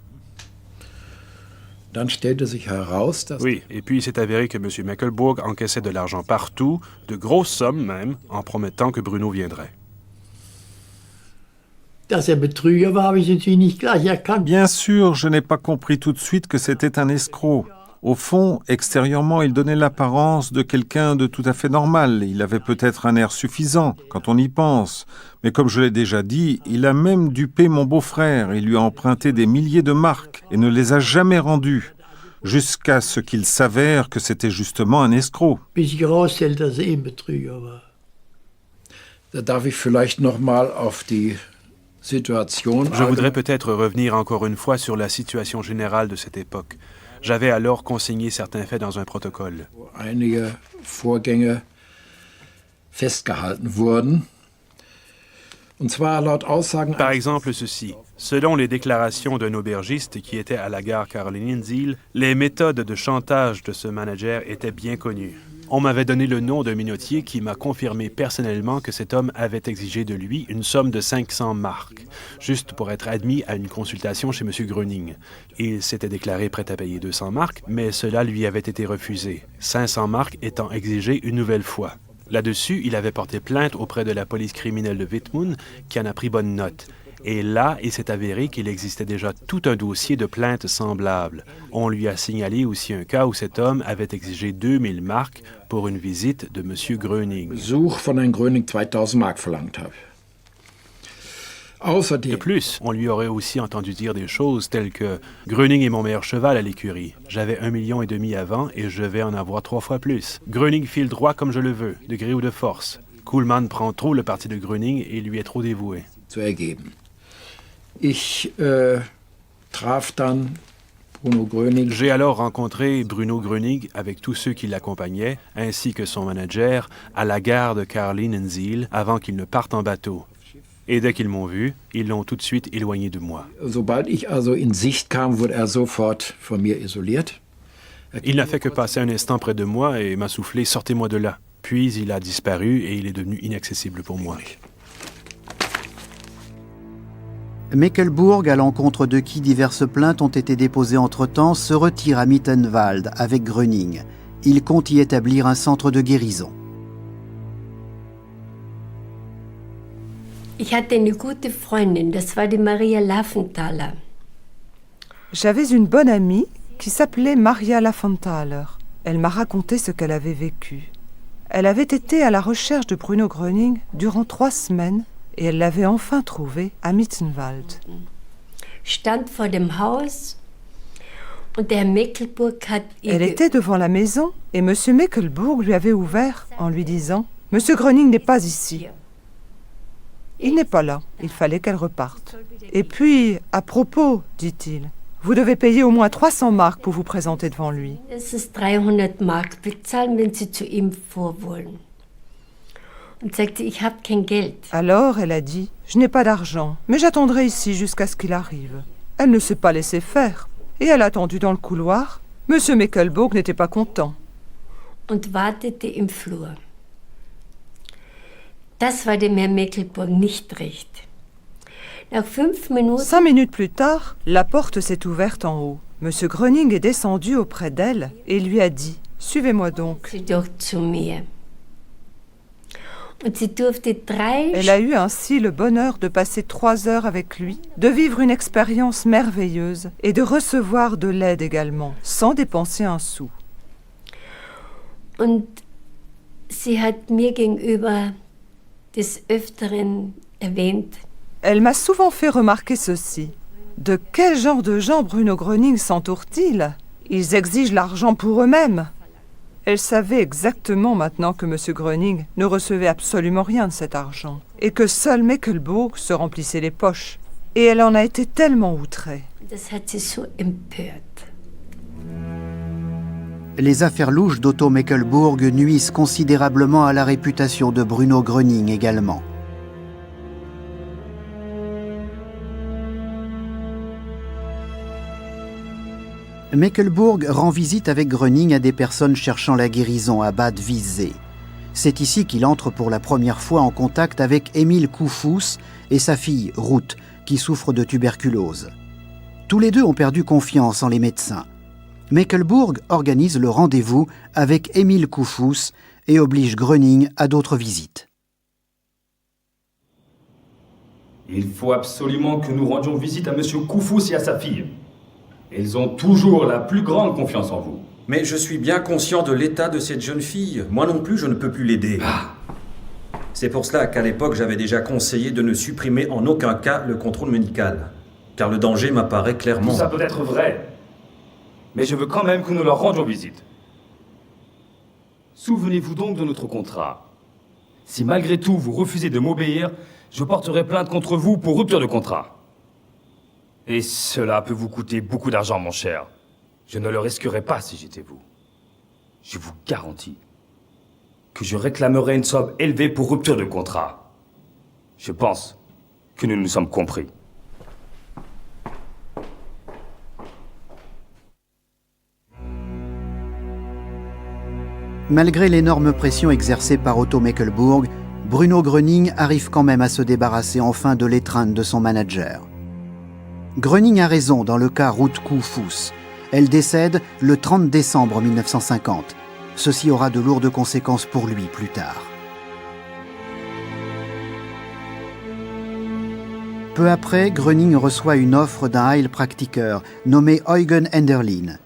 Oui, et puis il s'est avéré que M. Meckelbourg encaissait de l'argent partout, de grosses sommes même, en promettant que Bruno viendrait. Bien sûr, je n'ai pas compris tout de suite que c'était un escroc. Au fond, extérieurement, il donnait l'apparence de quelqu'un de tout à fait normal. Il avait peut-être un air suffisant, quand on y pense. Mais comme je l'ai déjà dit, il a même dupé mon beau-frère. Il lui a emprunté des milliers de marks et ne les a jamais rendues, jusqu'à ce qu'il s'avère que c'était justement un escroc. Je voudrais peut-être revenir encore une fois sur la situation générale de cette époque. J'avais alors consigné certains faits dans un protocole. Par exemple ceci. Selon les déclarations d'un aubergiste qui était à la gare Carolinensiel, les méthodes de chantage de ce manager étaient bien connues. On m'avait donné le nom d'un minotier qui m'a confirmé personnellement que cet homme avait exigé de lui une somme de 500 marks, juste pour être admis à une consultation chez M. Gröning. Il s'était déclaré prêt à payer 200 marks, mais cela lui avait été refusé, 500 marks étant exigées une nouvelle fois. Là-dessus, il avait porté plainte auprès de la police criminelle de Wittmund, qui en a pris bonne note. Et là, il s'est avéré qu'il existait déjà tout un dossier de plaintes semblables. On lui a signalé aussi un cas où cet homme avait exigé 2000 marks pour une visite de M. Gröning. Besuch von Herrn Gröning 2000 Mark verlangt habe. De plus, on lui aurait aussi entendu dire des choses telles que « Gröning est mon meilleur cheval à l'écurie. J'avais 1,5 million avant et je vais en avoir 3 fois plus. Gröning file droit comme je le veux, de gré ou de force. Kuhlmann prend trop le parti de Gröning et lui est trop dévoué. » zu ergeben. Ich traf dann Bruno Gröning. J'ai alors rencontré Bruno Gröning avec tous ceux qui l'accompagnaient, ainsi que son manager, à la gare de Karlinensiel avant qu'ils ne partent en bateau. Et dès qu'ils m'ont vu, ils l'ont tout de suite éloigné de moi. Sobald ich also in Sicht kam, wurde sofort von mir isoliert. Il n'a fait que passer un instant près de moi et m'a soufflé « Sortez-moi de là ». Puis il a disparu et il est devenu inaccessible pour moi. Meckelbourg, à l'encontre de qui diverses plaintes ont été déposées entre-temps, se retire à Mittenwald avec Gröning. Il compte y établir un centre de guérison. Ich hatte eine gute Freundin, das war die Maria Laffenthaler. J'avais une bonne amie qui s'appelait Maria Laffenthaler. Elle m'a raconté ce qu'elle avait vécu. Elle avait été à la recherche de Bruno Gröning durant 3 semaines et elle l'avait enfin trouvé à Mittenwald. Stand vor dem Haus und der Herr Meckelburg hat Elle était devant la maison et M. Meckelbourg lui avait ouvert en lui disant « Monsieur Gröning n'est pas ici. Il n'est pas là, il fallait qu'elle reparte. Et puis, à propos, dit-il, vous devez payer au moins 300 marks pour vous présenter devant lui. Es ist 300 Mark bezahlen, wenn Sie zu ihm vor wollen. Und sagte, ich habe kein Geld. Alors, elle a dit, je n'ai pas d'argent, mais j'attendrai ici jusqu'à ce qu'il arrive. Elle ne s'est pas laissée faire, et elle a attendu dans le couloir. Monsieur Meckelbourg n'était pas content. Und wartete im Flur. Das war dem Herrn Meckelbourg nicht recht. Nach 5 Minuten... 5 minutes plus tard, la porte s'est ouverte en haut. Monsieur Gröning est descendu auprès d'elle et lui a dit « Suivez-moi donc ». Elle a eu ainsi le bonheur de passer 3 heures avec lui, de vivre une expérience merveilleuse et de recevoir de l'aide également, sans dépenser un sou. Und sie hat mir gegenüber des Öfteren erwähnt. Elle m'a souvent fait remarquer ceci. De quel genre de gens Bruno Gröning s'entoure-t-il? Ils exigent l'argent pour eux-mêmes. Elle savait exactement maintenant que M. Gröning ne recevait absolument rien de cet argent et que seul Meckelbourg se remplissait les poches. Et elle en a été tellement outrée. Das hat sie so empört. Les affaires louches d'Otto Meckelbourg nuisent considérablement à la réputation de Bruno Gröning également. Meckelbourg rend visite avec Gröning à des personnes cherchant la guérison à Bad Wiessee. C'est ici qu'il entre pour la première fois en contact avec Emil Kuhfuss et sa fille Ruth, qui souffre de tuberculose. Tous les deux ont perdu confiance en les médecins. Meckelbourg organise le rendez-vous avec Emil Kuhfuss et oblige Gröning à d'autres visites. Il faut absolument que nous rendions visite à M. Kuhfuss et à sa fille. Ils ont toujours la plus grande confiance en vous. Mais je suis bien conscient de l'état de cette jeune fille. Moi non plus, je ne peux plus l'aider. C'est pour cela qu'à l'époque, j'avais déjà conseillé de ne supprimer en aucun cas le contrôle médical. Car le danger m'apparaît clairement. Tout ça peut être vrai. Mais je veux quand même que nous leur rendions visite. Souvenez-vous donc de notre contrat. Si malgré tout vous refusez de m'obéir, je porterai plainte contre vous pour rupture de contrat. Et cela peut vous coûter beaucoup d'argent, mon cher. Je ne le risquerai pas si j'étais vous. Je vous garantis que je réclamerai une somme élevée pour rupture de contrat. Je pense que nous nous sommes compris. Malgré l'énorme pression exercée par Otto Meckelbourg, Bruno Gröning arrive quand même à se débarrasser enfin de l'étreinte de son manager. Gröning a raison dans le cas Ruth Kuhfuss. Elle décède le 30 décembre 1950. Ceci aura de lourdes conséquences pour lui plus tard. Peu après, Gröning reçoit une offre d'un Heilpraktiker nommé Eugen Enderlin.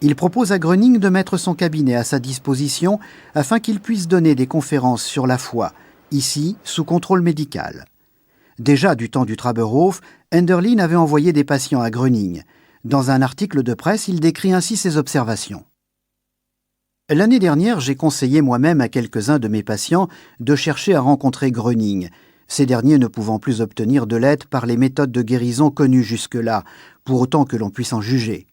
Il propose à Gröning de mettre son cabinet à sa disposition afin qu'il puisse donner des conférences sur la foi, ici sous contrôle médical. Déjà du temps du Traberhof, Enderlin avait envoyé des patients à Gröning. Dans un article de presse, il décrit ainsi ses observations. L'année dernière, j'ai conseillé moi-même à quelques-uns de mes patients de chercher à rencontrer Gröning, ces derniers ne pouvant plus obtenir de l'aide par les méthodes de guérison connues jusque-là, pour autant que l'on puisse en juger.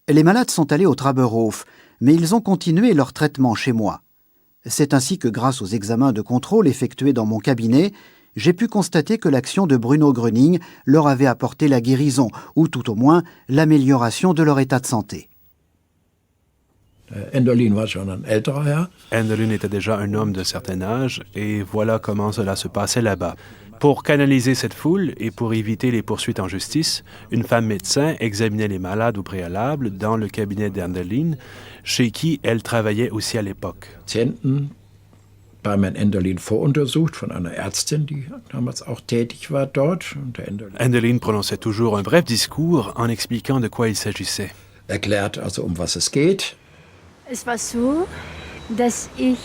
Les malades sont allés au Traberhof, mais ils ont continué leur traitement chez moi. C'est ainsi que grâce aux examens de contrôle effectués dans mon cabinet, j'ai pu constater que l'action de Bruno Gröning leur avait apporté la guérison, ou tout au moins l'amélioration de leur état de santé. Enderlin war schon ein älterer Herr. Enderlin était déjà un homme de certain âge, et voilà comment cela se passait là-bas. Pour canaliser cette foule et pour éviter les poursuites en justice, une femme médecin examinait les malades au préalable dans le cabinet d'Enderlin, chez qui elle travaillait aussi à l'époque. Patienten beim Herrn Enderlin voruntersucht von einer Ärztin, die damals auch tätig war dort. Enderlin prononçait toujours un bref discours en expliquant de quoi il s'agissait. Erklärt also, was es geht. Es war so, dass ich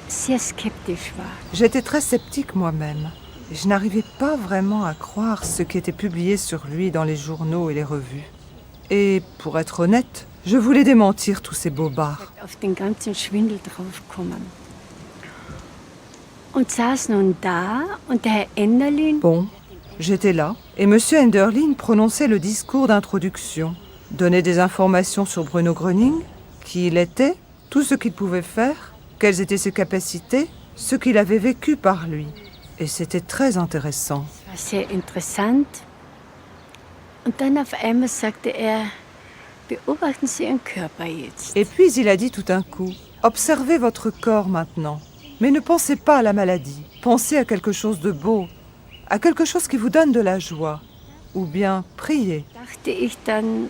sehr skeptisch war. J'étais très sceptique moi-même. Je n'arrivais pas vraiment à croire ce qui était publié sur lui dans les journaux et les revues. Et pour être honnête, je voulais démentir tous ces bobards. Auf den ganzen Schwindel draufgekommen. Und saß nun da und der Herr Enderlin... Bon, j'étais là, et M. Enderlin prononçait le discours d'introduction, donnait des informations sur Bruno Gröning, qui il était, tout ce qu'il pouvait faire, quelles étaient ses capacités, ce qu'il avait vécu par lui. Et c'était très intéressant. Es war sehr interessant. Und dann auf einmal sagte er, beobachten Sie Ihren Körper jetzt. Et puis il a dit tout d'un coup, observez votre corps maintenant, mais ne pensez pas à la maladie, pensez à quelque chose de beau, à quelque chose qui vous donne de la joie, ou bien priez. Dachte ich dann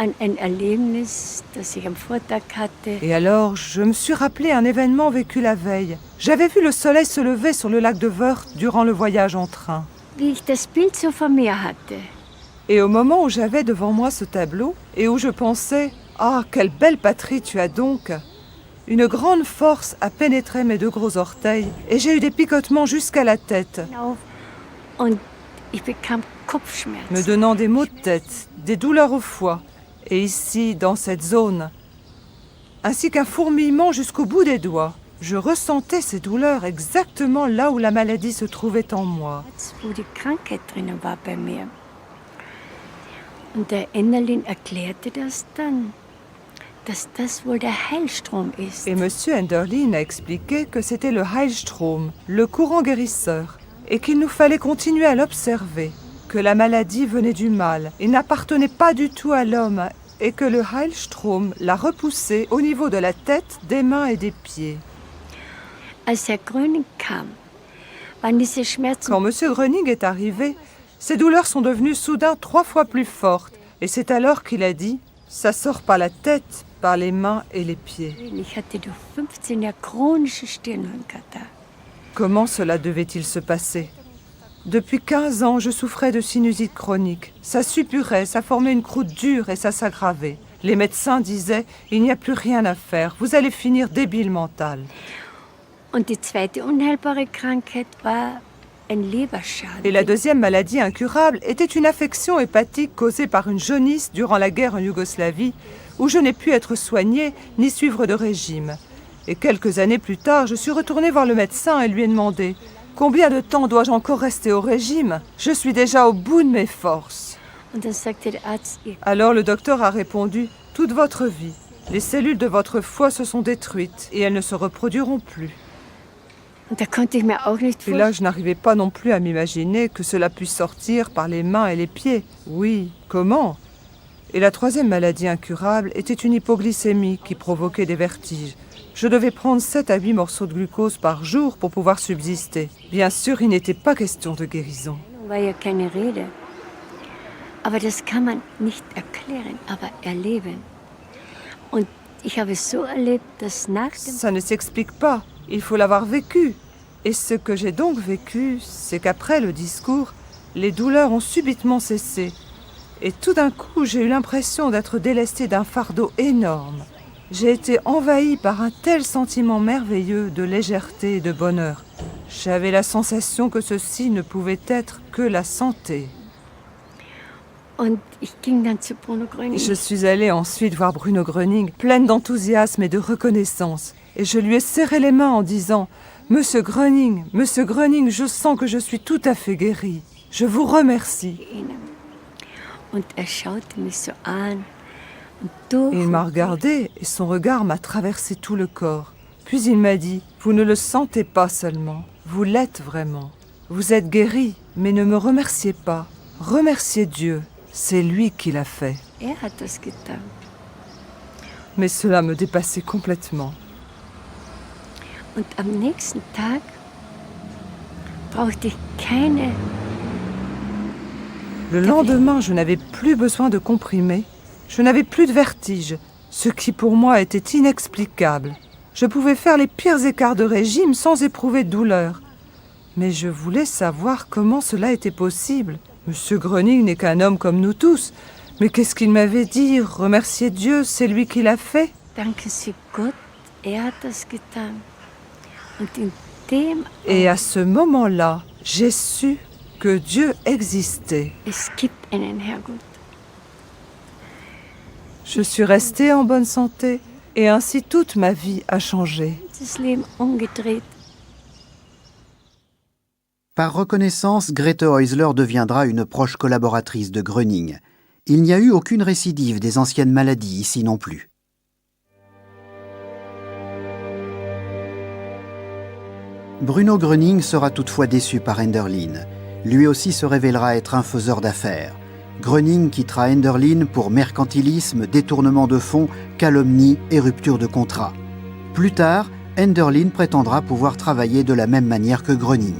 an ein Erlebnis, das ich am Vortag hatte. Et alors, je me suis rappelé un événement vécu la veille. J'avais vu le soleil se lever sur le lac de Wörth durant le voyage en train. Wie ich das Bild so vor mir hatte. Et au moment où j'avais devant moi ce tableau, et où je pensais « Ah, quelle belle patrie tu as donc !» Une grande force a pénétré mes deux gros orteils, et j'ai eu des picotements jusqu'à la tête, Und ich bekam Kopfschmerzen. me donnant des maux de tête, des douleurs au foie, et ici, dans cette zone, ainsi qu'un fourmillement jusqu'au bout des doigts. Je ressentais ces douleurs exactement là où la maladie se trouvait en moi. Wo die Krankheit drinnen war bei mir. Und der Enderlin erklärte das dann, dass das wohl der Heilstrom ist. Et M. Enderlin a expliqué que c'était le Heilstrom, le courant guérisseur, et qu'il nous fallait continuer à l'observer, que la maladie venait du mal et n'appartenait pas du tout à l'homme, et que le Heilstrom l'a repoussé au niveau de la tête, des mains et des pieds. Als Herr Gröning kam, waren diese Schmerzen... Quand M. Gröning est arrivé, ses douleurs sont devenues soudain 3 fois plus fortes, et c'est alors qu'il a dit « Ça sort par la tête, par les mains et les pieds. » Ich hatte durch 15 Jahre chronische Stirnhirnkatar. Comment cela devait-il se passer? Depuis 15 ans, je souffrais de sinusite chronique. Ça suppurait, ça formait une croûte dure et ça s'aggravait. Les médecins disaient « Il n'y a plus rien à faire, vous allez finir débile mental. » Und die zweite unheilbare Krankheit war ein Leberschaden. Et la deuxième maladie incurable était une affection hépatique causée par une jaunisse durant la guerre en Yougoslavie, où je n'ai pu être soignée ni suivre de régime. Et quelques années plus tard, je suis retournée voir le médecin et lui ai demandé « Combien de temps dois-je encore rester au régime? Je suis déjà au bout de mes forces. » Und dann sagte der Arzt, Alors le docteur a répondu « Toute votre vie. Les cellules de votre foie se sont détruites et elles ne se reproduiront plus. » und da konnte ich mir auch nicht Et là, je n'arrivais pas non plus à m'imaginer que cela puisse sortir par les mains et les pieds. Oui, comment? Et la troisième maladie incurable était une hypoglycémie qui provoquait des vertiges. Je devais prendre 7 à 8 morceaux de glucose par jour pour pouvoir subsister. Bien sûr, il n'était pas question de guérison. war ja keine Rede. Aber das kann man nicht erklären, aber erleben. Und ich habe es so erlebt, dass nach dem... Ça ne s'explique pas. Il faut l'avoir vécu. Et ce que j'ai donc vécu, c'est qu'après le discours, les douleurs ont subitement cessé. Et tout d'un coup, j'ai eu l'impression d'être délestée d'un fardeau énorme. J'ai été envahie par un tel sentiment merveilleux de légèreté et de bonheur. J'avais la sensation que ceci ne pouvait être que la santé. Je suis allée ensuite voir Bruno Gröning, pleine d'enthousiasme et de reconnaissance. Et je lui ai serré les mains en disant « Monsieur Gröning, je sens que je suis tout à fait guérie. Je vous remercie. » Il m'a regardé et son regard m'a traversé tout le corps. Puis il m'a dit « Vous ne le sentez pas seulement, vous l'êtes vraiment. Vous êtes guérie, mais ne me remerciez pas. Remerciez Dieu, c'est lui qui l'a fait. » Mais cela me dépassait complètement. Le lendemain, je n'avais plus besoin de comprimés. Je n'avais plus de vertige, ce qui pour moi était inexplicable. Je pouvais faire les pires écarts de régime sans éprouver de douleur. Mais je voulais savoir comment cela était possible. Monsieur Gröning n'est qu'un homme comme nous tous. Mais qu'est-ce qu'il m'avait dit? Remercier Dieu, c'est lui qui l'a fait. Et à ce moment-là, j'ai su que Dieu existait. Je suis restée en bonne santé et ainsi toute ma vie a changé. Par reconnaissance, Grete Häusler deviendra une proche collaboratrice de Gröning. Il n'y a eu aucune récidive des anciennes maladies ici non plus. Bruno Gröning sera toutefois déçu par Enderlin. Lui aussi se révélera être un faiseur d'affaires. Gröning quittera Enderlin pour mercantilisme, détournement de fonds, calomnie et rupture de contrat. Plus tard, Enderlin prétendra pouvoir travailler de la même manière que Gröning.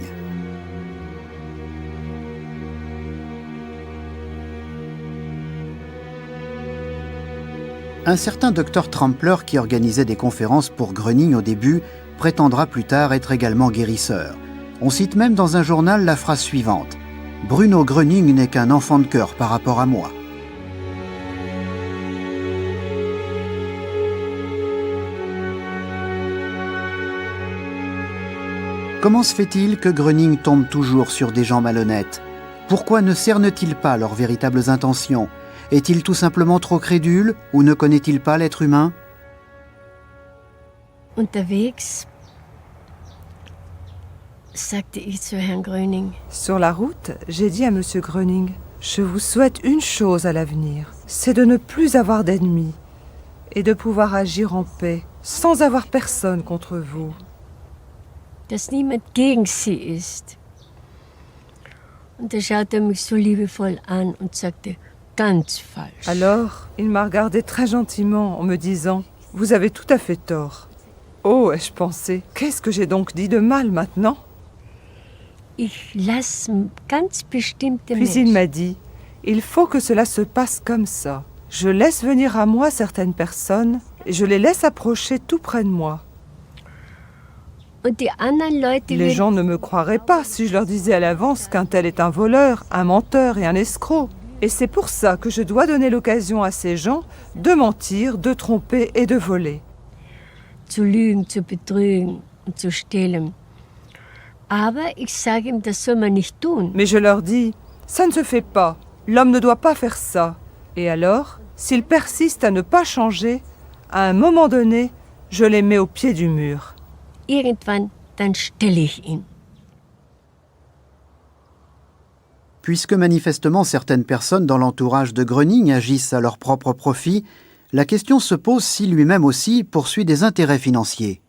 Un certain Dr Trampler, qui organisait des conférences pour Gröning au début, prétendra plus tard être également guérisseur. On cite même dans un journal la phrase suivante: « Bruno Gröning n'est qu'un enfant de cœur par rapport à moi. » Comment se fait-il que Gröning tombe toujours sur des gens malhonnêtes? Pourquoi ne cerne-t-il pas leurs véritables intentions? Est-il tout simplement trop crédule ou ne connaît-il pas l'être humain? Sur la route, j'ai dit à M. Gröning, « Je vous souhaite une chose à l'avenir, c'est de ne plus avoir d'ennemis et de pouvoir agir en paix, sans avoir personne contre vous. » Dass niemand gegen sie ist. Und da schaute mich so liebevoll an und sagte, ganz falsch. Alors, il m'a regardé très gentiment en me disant, « Vous avez tout à fait tort. » Oh, ai-je pensé, qu'est-ce que j'ai donc dit de mal maintenant? Ich lass ganz bestimmte Puis il m'a dit, « Il faut que cela se passe comme ça. Je laisse venir à moi certaines personnes et je les laisse approcher tout près de moi. Les gens ne me croiraient pas si je leur disais à l'avance qu'un tel est un voleur, un menteur et un escroc. Et c'est pour ça que je dois donner l'occasion à ces gens de mentir, de tromper et de voler. » Zu lügen, zu betrügen und zu stehlen. Aber ich sage ihm, das soll man nicht tun. Mais je leur dis, ça ne se fait pas. L'homme ne doit pas faire ça. Et alors, s'ils persistent à ne pas changer, à un moment donné, je les mets au pied du mur. Irgendwann, dann stelle ich ihn. Puisque manifestement certaines personnes dans l'entourage de Gröning agissent à leur propre profit, la question se pose si lui-même aussi poursuit des intérêts financiers.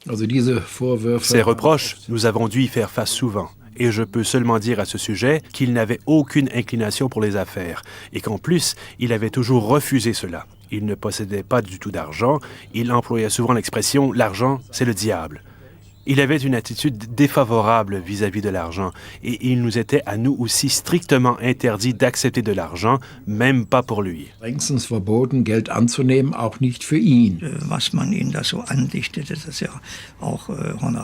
Ces reproches, nous avons dû y faire face souvent. Et je peux seulement dire à ce sujet qu'il n'avait aucune inclination pour les affaires et qu'en plus, il avait toujours refusé cela. Il ne possédait pas du tout d'argent. Il employait souvent l'expression « l'argent, c'est le diable ». Il avait une attitude défavorable vis-à-vis de l'argent et il nous était à nous aussi strictement interdit d'accepter de l'argent, même pas pour lui. Strengstens verboten, Geld anzunehmen, auch nicht für ihn.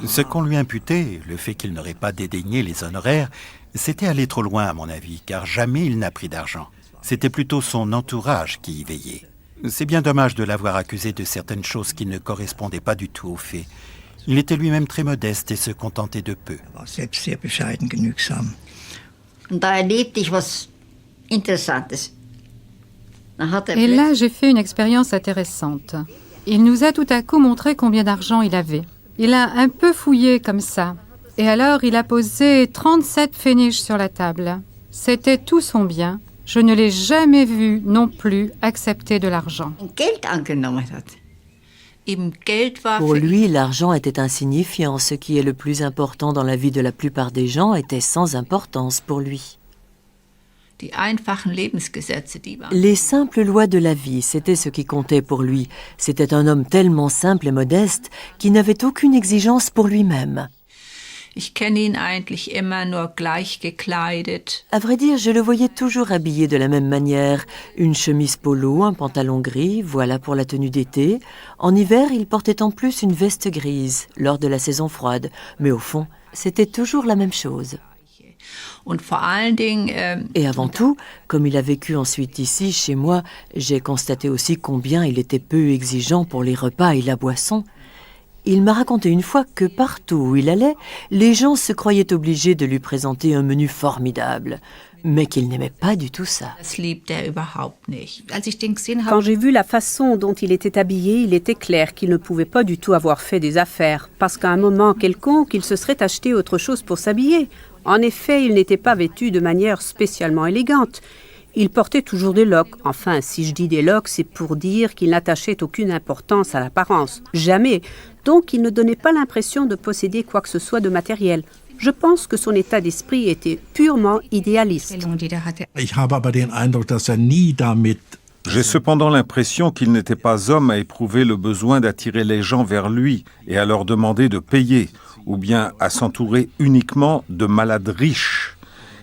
Ce qu'on lui imputait, le fait qu'il n'aurait pas dédaigné les honoraires, c'était aller trop loin à mon avis, car jamais il n'a pris d'argent. C'était plutôt son entourage qui y veillait. C'est bien dommage de l'avoir accusé de certaines choses qui ne correspondaient pas du tout aux faits. Il était lui-même très modeste et se contentait de peu. Und da erlebte ich was Interessantes. Et là, j'ai fait une expérience intéressante. Il nous a tout à coup montré combien d'argent il avait. Il a un peu fouillé comme ça. Et alors, il a posé 37 pfennig sur la table. C'était tout son bien. Je ne l'ai jamais vu non plus accepter de l'argent. Pour lui, l'argent était insignifiant. Ce qui est le plus important dans la vie de la plupart des gens était sans importance pour lui. Les simples lois de la vie, c'était ce qui comptait pour lui. C'était un homme tellement simple et modeste qu'il n'avait aucune exigence pour lui-même. À vrai dire, je le voyais toujours habillé de la même manière. Une chemise polo, un pantalon gris, voilà pour la tenue d'été. En hiver, il portait en plus une veste grise, lors de la saison froide. Mais au fond, c'était toujours la même chose. Et avant tout, comme il a vécu ensuite ici, chez moi, j'ai constaté aussi combien il était peu exigeant pour les repas et la boisson. Il m'a raconté une fois que partout où il allait, les gens se croyaient obligés de lui présenter un menu formidable, mais qu'il n'aimait pas du tout ça. Quand j'ai vu la façon dont il était habillé, il était clair qu'il ne pouvait pas du tout avoir fait des affaires, parce qu'à un moment quelconque, il se serait acheté autre chose pour s'habiller. En effet, il n'était pas vêtu de manière spécialement élégante. Il portait toujours des loques. Enfin, si je dis des loques, c'est pour dire qu'il n'attachait aucune importance à l'apparence. Jamais. Donc, il ne donnait pas l'impression de posséder quoi que ce soit de matériel. Je pense que son état d'esprit était purement idéaliste. J'ai cependant l'impression qu'il n'était pas homme à éprouver le besoin d'attirer les gens vers lui et à leur demander de payer, ou bien à s'entourer uniquement de malades riches.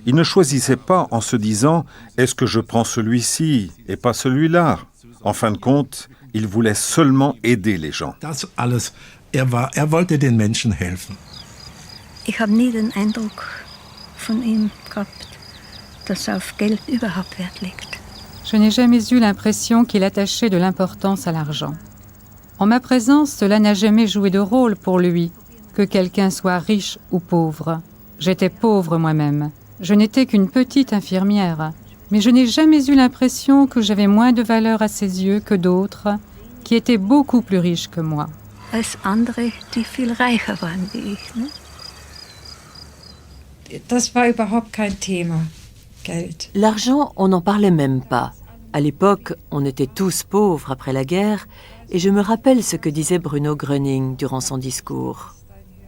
Il ne choisissait pas en se disant « Est-ce que je prends celui-ci et pas celui-là ?» En fin de compte, il voulait seulement aider les gens. wollte den Menschen helfen. Ich habe nie den Eindruck von ihm gehabt, dass er auf Geld überhaupt Wert legt. Je n'ai jamais eu l'impression qu'il attachait de l'importance à l'argent. En ma présence, cela n'a jamais joué de rôle pour lui, que quelqu'un soit riche ou pauvre. J'étais pauvre moi-même. Je n'étais qu'une petite infirmière. Mais je n'ai jamais eu l'impression que j'avais moins de valeur à ses yeux que d'autres, qui étaient beaucoup plus riches que moi. Als andere, die viel reicher waren wie ich, ne? Das war überhaupt kein Thema, Geld. L'argent, on n'en parlait même pas. À l'époque, on était tous pauvres après la guerre, et je me rappelle ce que disait Bruno Gröning durant son discours.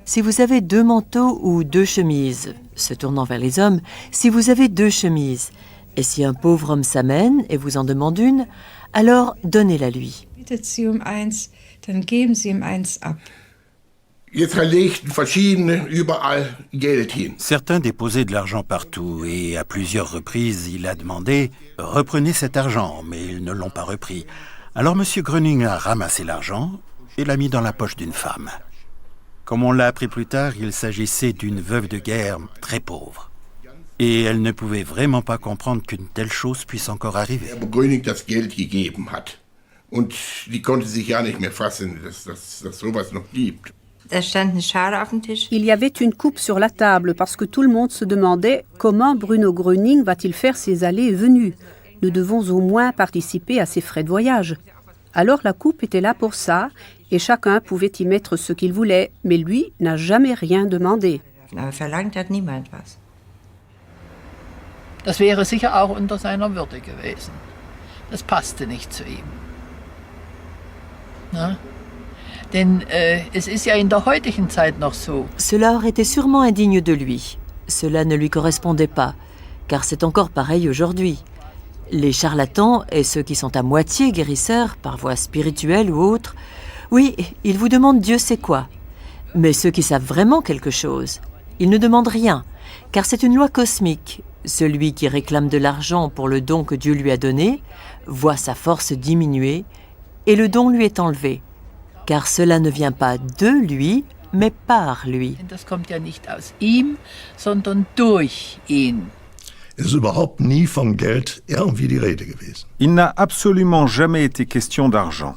Si vous avez 2 manteaux ou 2 chemises, se tournant vers les hommes, si vous avez 2 chemises, et si un pauvre homme s'amène et vous en demande une, alors donnez-la lui. Bittet sie eins, dann geben sie ihm eins ab. Certains déposaient de l'argent partout et à plusieurs reprises, il a demandé « Reprenez cet argent », mais ils ne l'ont pas repris. Alors M. Gröning a ramassé l'argent et l'a mis dans la poche d'une femme. Comme on l'a appris plus tard, il s'agissait d'une veuve de guerre très pauvre. Et elle ne pouvait vraiment pas comprendre qu'une telle chose puisse encore arriver. Gröning das Geld gegeben hat. Und die konnte sich ja nicht mehr fassen, dass sowas noch gibt. Il y avait une coupe sur la table parce que tout le monde se demandait comment Bruno Gröning va-t-il faire ses allées et venues. Nous devons au moins participer à ses frais de voyage. Alors la coupe était là pour ça et chacun pouvait y mettre ce qu'il voulait, mais lui n'a jamais rien demandé. Das wäre sicher auch unter seiner Würde gewesen. Das passte nicht zu ihm. Na? Denn es ist ja in der heutigen Zeit noch so. Cela aurait été sûrement indigne de lui. Cela ne lui correspondait pas, car c'est encore pareil aujourd'hui. Les charlatans et ceux qui sont à moitié guérisseurs, par voie spirituelle ou autre, oui, ils vous demandent Dieu sait quoi. Mais ceux qui savent vraiment quelque chose, ils ne demandent rien, car c'est une loi cosmique. Celui qui réclame de l'argent pour le don que Dieu lui a donné voit sa force diminuer et le don lui est enlevé. Car cela ne vient pas de lui, mais par lui. Das kommt ja nicht aus ihm, sondern durch ihn. Es ist überhaupt nie von Geld irgendwie die Rede gewesen. Il n'a absolument jamais été question d'argent.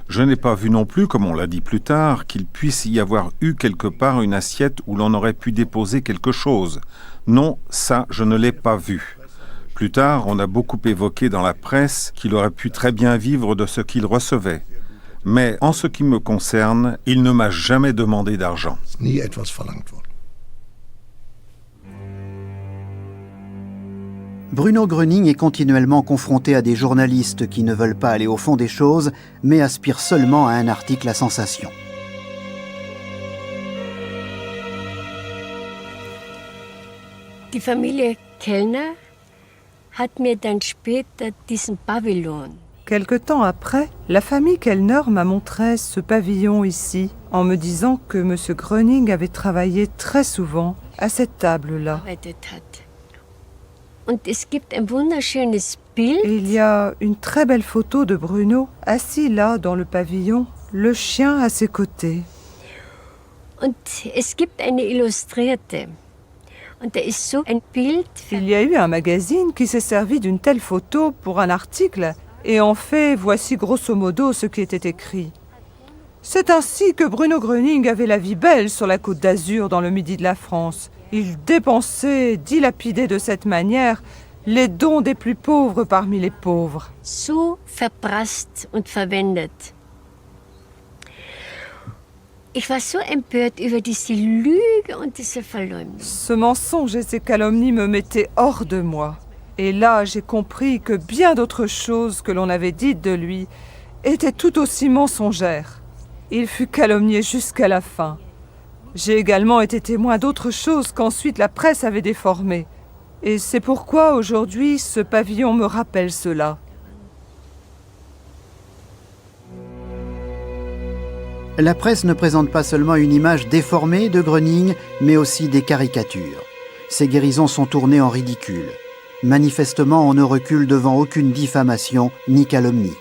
Je n'ai pas vu non plus, comme on l'a dit plus tard, qu'il puisse y avoir eu quelque part une assiette où l'on aurait pu déposer quelque chose. Non, ça, je ne l'ai pas vu. Plus tard, on a beaucoup évoqué dans la presse qu'il aurait pu très bien vivre de ce qu'il recevait. Mais en ce qui me concerne, il ne m'a jamais demandé d'argent. Nie etwas verlangt worden. Bruno Gröning est continuellement confronté à des journalistes qui ne veulent pas aller au fond des choses, mais aspirent seulement à un article à sensation. Die Familie Kellner hat mir dann später diesen Pavillon. Quelque temps après, la famille Kellner m'a montré ce pavillon ici, en me disant que M. Gröning avait travaillé très souvent à cette table-là. Und es gibt ein wunderschönes Bild. Et il y a une très belle photo de Bruno, assis là dans le pavillon, le chien à ses côtés. Und es gibt eine Illustrierte. Und da ist so ein Bild. Il y a eu un magazine qui s'est servi d'une telle photo pour un article, et en fait, voici grosso modo ce qui était écrit. C'est ainsi que Bruno Gröning avait la vie belle sur la côte d'Azur dans le midi de la France. Il dépensait, dilapidait de cette manière les dons des plus pauvres parmi les pauvres. So verprasst und verwendet. Ich war so empört über diese Lüge und diese Verleumdung. Ce mensonge et ces calomnies me mettaient hors de moi. Et là, j'ai compris que bien d'autres choses que l'on avait dites de lui étaient tout aussi mensongères. Il fut calomnié jusqu'à la fin. J'ai également été témoin d'autres choses qu'ensuite la presse avait déformées. Et c'est pourquoi aujourd'hui ce pavillon me rappelle cela. La presse ne présente pas seulement une image déformée de Gröning, mais aussi des caricatures. Ses guérisons sont tournées en ridicule. Manifestement, on ne recule devant aucune diffamation ni calomnie.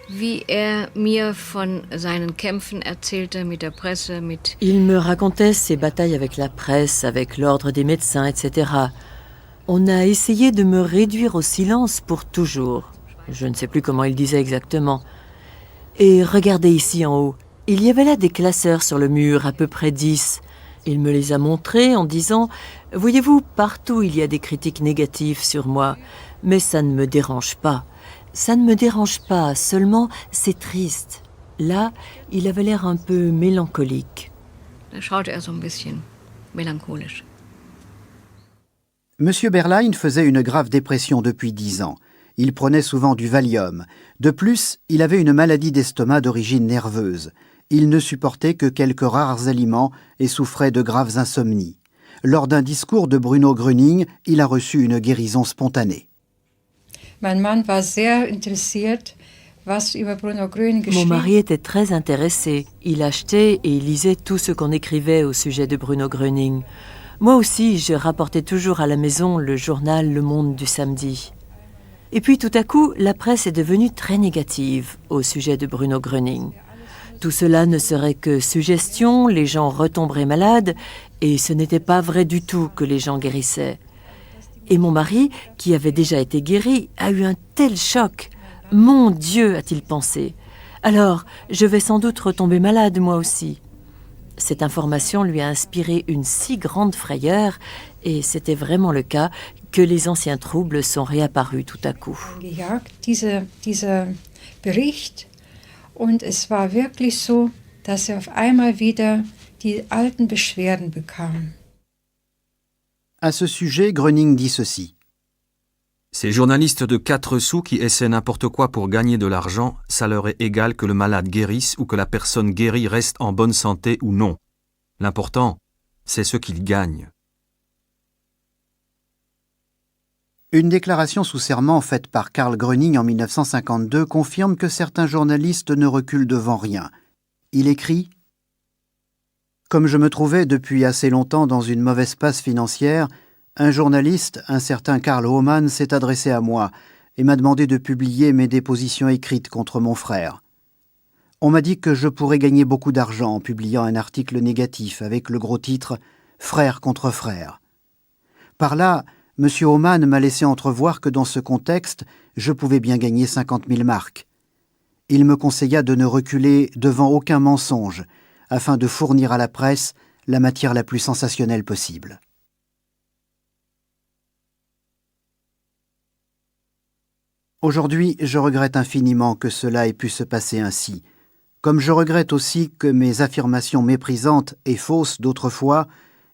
Il me racontait ses batailles avec la presse, avec l'ordre des médecins, etc. On a essayé de me réduire au silence pour toujours. Je ne sais plus comment il disait exactement. Et regardez ici en haut. Il y avait là des classeurs sur le mur, à peu près 10. Il me les a montrés en disant « Voyez-vous, partout il y a des critiques négatives sur moi, mais ça ne me dérange pas. Ça ne me dérange pas, seulement c'est triste. » Là, il avait l'air un peu mélancolique. Monsieur Berlein faisait une grave dépression depuis 10 ans. Il prenait souvent du Valium. De plus, il avait une maladie d'estomac d'origine nerveuse. Il ne supportait que quelques rares aliments et souffrait de graves insomnies. Lors d'un discours de Bruno Gröning, il a reçu une guérison spontanée. Mon mari était très intéressé. Il achetait et il lisait tout ce qu'on écrivait au sujet de Bruno Gröning. Moi aussi, je rapportais toujours à la maison le journal Le Monde du samedi. Et puis tout à coup, la presse est devenue très négative au sujet de Bruno Gröning. Tout cela ne serait que suggestion, les gens retomberaient malades, et ce n'était pas vrai du tout que les gens guérissaient. Et mon mari, qui avait déjà été guéri, a eu un tel choc. Mon Dieu, a-t-il pensé. Alors, je vais sans doute retomber malade moi aussi. Cette information lui a inspiré une si grande frayeur, et c'était vraiment le cas, que les anciens troubles sont réapparus tout à coup. Dieser Bericht, und es war wirklich so, dass auf einmal wieder die alten Beschwerden bekam. À ce sujet, Gröning dit ceci. Ces journalistes de 4 sous qui essaient n'importe quoi pour gagner de l'argent, ça leur est égal que le malade guérisse ou que la personne guérie reste en bonne santé ou non. L'important, c'est ce qu'ils gagnent. Une déclaration sous serment faite par Karl Gröning en 1952 confirme que certains journalistes ne reculent devant rien. Il écrit « Comme je me trouvais depuis assez longtemps dans une mauvaise passe financière, un journaliste, un certain Karl Hohmann, s'est adressé à moi et m'a demandé de publier mes dépositions écrites contre mon frère. On m'a dit que je pourrais gagner beaucoup d'argent en publiant un article négatif avec le gros titre « Frère contre frère ». Par là, M. Oman m'a laissé entrevoir que dans ce contexte, je pouvais bien gagner 50 000 marks. Il me conseilla de ne reculer devant aucun mensonge, afin de fournir à la presse la matière la plus sensationnelle possible. Aujourd'hui, je regrette infiniment que cela ait pu se passer ainsi, comme je regrette aussi que mes affirmations méprisantes et fausses d'autrefois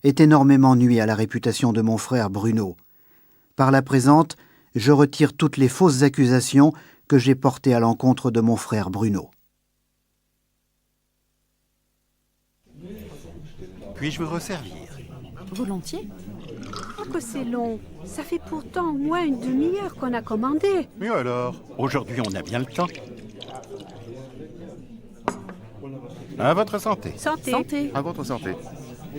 aient énormément nui à la réputation de mon frère Bruno. Par la présente, je retire toutes les fausses accusations que j'ai portées à l'encontre de mon frère Bruno. Puis-je vous resservir? Volontiers. Oh, que c'est long. Ça fait pourtant au moins une demi-heure qu'on a commandé. Mais alors, aujourd'hui on a bien le temps. À votre santé. Santé. Santé. À votre santé.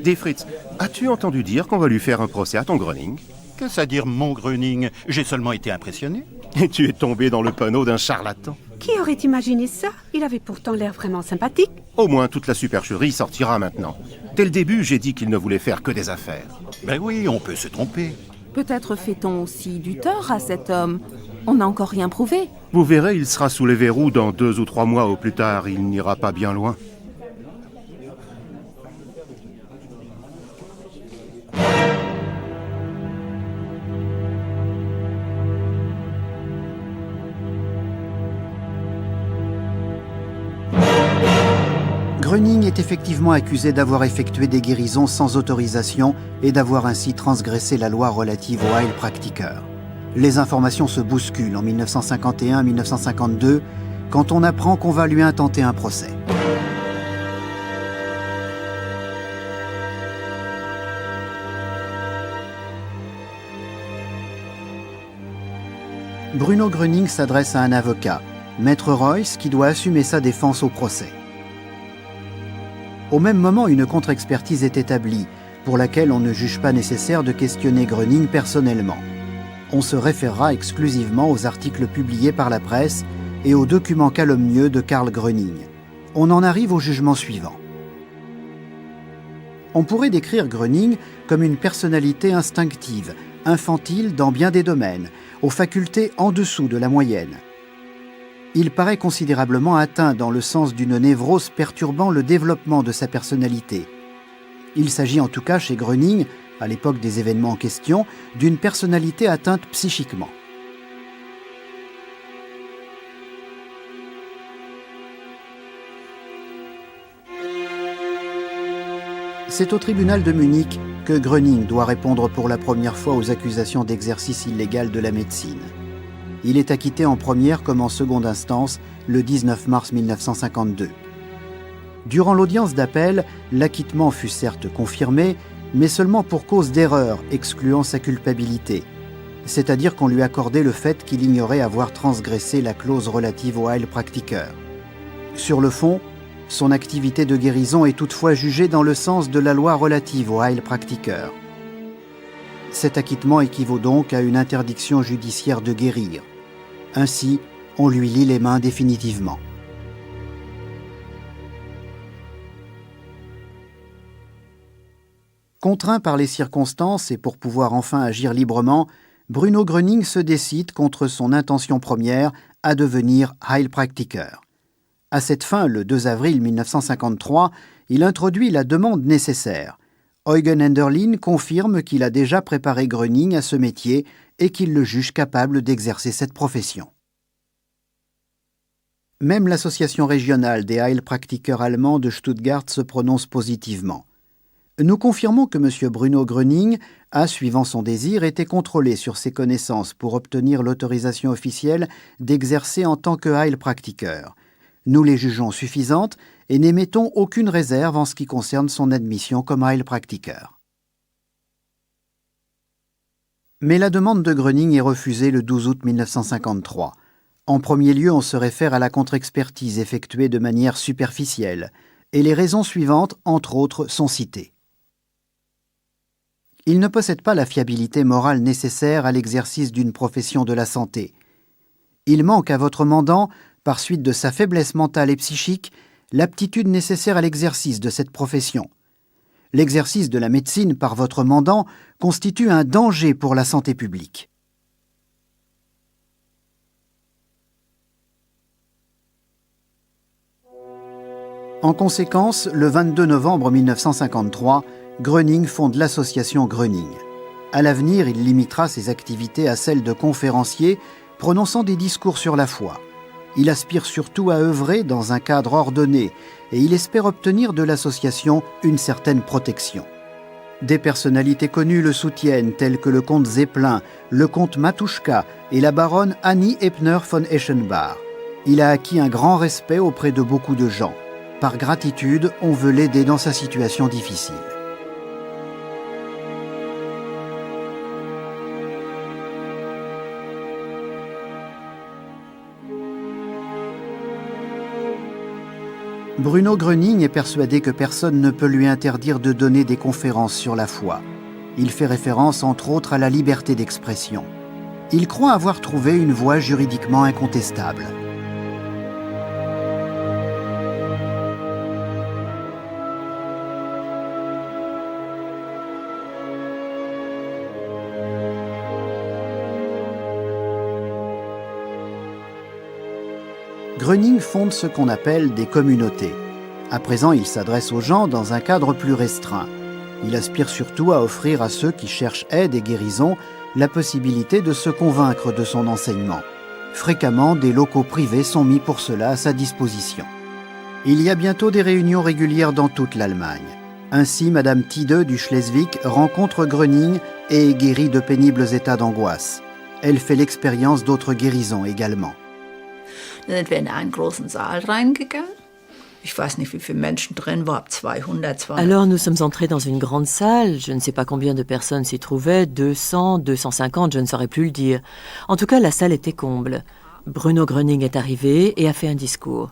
Dis Fritz, as-tu entendu dire qu'on va lui faire un procès à ton Gröning? Qu'est-ce à dire mon Gröning? J'ai seulement été impressionné. Et tu es tombé dans le panneau d'un charlatan. Qui aurait imaginé ça? Il avait pourtant l'air vraiment sympathique. Au moins toute la supercherie sortira maintenant. Dès le début, j'ai dit qu'il ne voulait faire que des affaires. Ben oui, on peut se tromper. Peut-être fait-on aussi du tort à cet homme. On n'a encore rien prouvé. Vous verrez, il sera sous les verrous dans 2 ou 3 mois au plus tard. Il n'ira pas bien loin. Gröning est effectivement accusé d'avoir effectué des guérisons sans autorisation et d'avoir ainsi transgressé la loi relative aux Heilpraktiker. Les informations se bousculent en 1951-1952 quand on apprend qu'on va lui intenter un procès. Bruno Gröning s'adresse à un avocat, Maître Royce, qui doit assumer sa défense au procès. Au même moment, une contre-expertise est établie, pour laquelle on ne juge pas nécessaire de questionner Gröning personnellement. On se référera exclusivement aux articles publiés par la presse et aux documents calomnieux de Karl Gröning. On en arrive au jugement suivant. On pourrait décrire Gröning comme une personnalité instinctive, infantile dans bien des domaines, aux facultés en dessous de la moyenne. Il paraît considérablement atteint dans le sens d'une névrose perturbant le développement de sa personnalité. Il s'agit en tout cas chez Gröning, à l'époque des événements en question, d'une personnalité atteinte psychiquement. C'est au tribunal de Munich que Gröning doit répondre pour la première fois aux accusations d'exercice illégal de la médecine. Il est acquitté en première comme en seconde instance le 19 mars 1952. Durant l'audience d'appel, l'acquittement fut certes confirmé, mais seulement pour cause d'erreur excluant sa culpabilité, c'est-à-dire qu'on lui accordait le fait qu'il ignorait avoir transgressé la clause relative aux Heilpraktiker. Sur le fond, son activité de guérison est toutefois jugée dans le sens de la loi relative aux Heilpraktiker. Cet acquittement équivaut donc à une interdiction judiciaire de guérir. Ainsi, on lui lie les mains définitivement. Contraint par les circonstances et pour pouvoir enfin agir librement, Bruno Gröning se décide contre son intention première à devenir Heilpraktiker. À cette fin, le 2 avril 1953, il introduit la demande nécessaire. Eugen Enderlin confirme qu'il a déjà préparé Gröning à ce métier et qu'il le juge capable d'exercer cette profession. Même l'association régionale des Heilpraktiker allemands de Stuttgart se prononce positivement. Nous confirmons que M. Bruno Gröning a, suivant son désir, été contrôlé sur ses connaissances pour obtenir l'autorisation officielle d'exercer en tant que Heilpraktiker. Nous les jugeons suffisantes et n'émettons aucune réserve en ce qui concerne son admission comme Heilpraktiker. Mais la demande de Gröning est refusée le 12 août 1953. En premier lieu, on se réfère à la contre-expertise effectuée de manière superficielle, et les raisons suivantes, entre autres, sont citées. Il ne possède pas la fiabilité morale nécessaire à l'exercice d'une profession de la santé. Il manque à votre mandant, par suite de sa faiblesse mentale et psychique, l'aptitude nécessaire à l'exercice de cette profession. L'exercice de la médecine par votre mandant constitue un danger pour la santé publique. En conséquence, le 22 novembre 1953, Gröning fonde l'association Gröning. À l'avenir, il limitera ses activités à celles de conférencier, prononçant des discours sur la foi. Il aspire surtout à œuvrer dans un cadre ordonné et il espère obtenir de l'association une certaine protection. Des personnalités connues le soutiennent, telles que le comte Zeppelin, le comte Matuschka et la baronne Annie Ebner von Eschenbach. Il a acquis un grand respect auprès de beaucoup de gens. Par gratitude, on veut l'aider dans sa situation difficile. Bruno Gröning est persuadé que personne ne peut lui interdire de donner des conférences sur la foi. Il fait référence entre autres à la liberté d'expression. Il croit avoir trouvé une voie juridiquement incontestable. Gröning fonde ce qu'on appelle des communautés. À présent, il s'adresse aux gens dans un cadre plus restreint. Il aspire surtout à offrir à ceux qui cherchent aide et guérison la possibilité de se convaincre de son enseignement. Fréquemment, des locaux privés sont mis pour cela à sa disposition. Il y a bientôt des réunions régulières dans toute l'Allemagne. Ainsi, Madame Tide du Schleswig rencontre Gröning et est guérie de pénibles états d'angoisse. Elle fait l'expérience d'autres guérisons également. Dann sind wir in einen großen Saal reingegangen. Ich weiß nicht, wie viele Menschen drin waren, 200, 200. Alors nous sommes entrés dans une grande salle, je ne sais pas combien de personnes s'y trouvaient, 200, 250, je ne saurais plus le dire. En tout cas, la salle était comble. Bruno Gröning est arrivé et a fait un discours.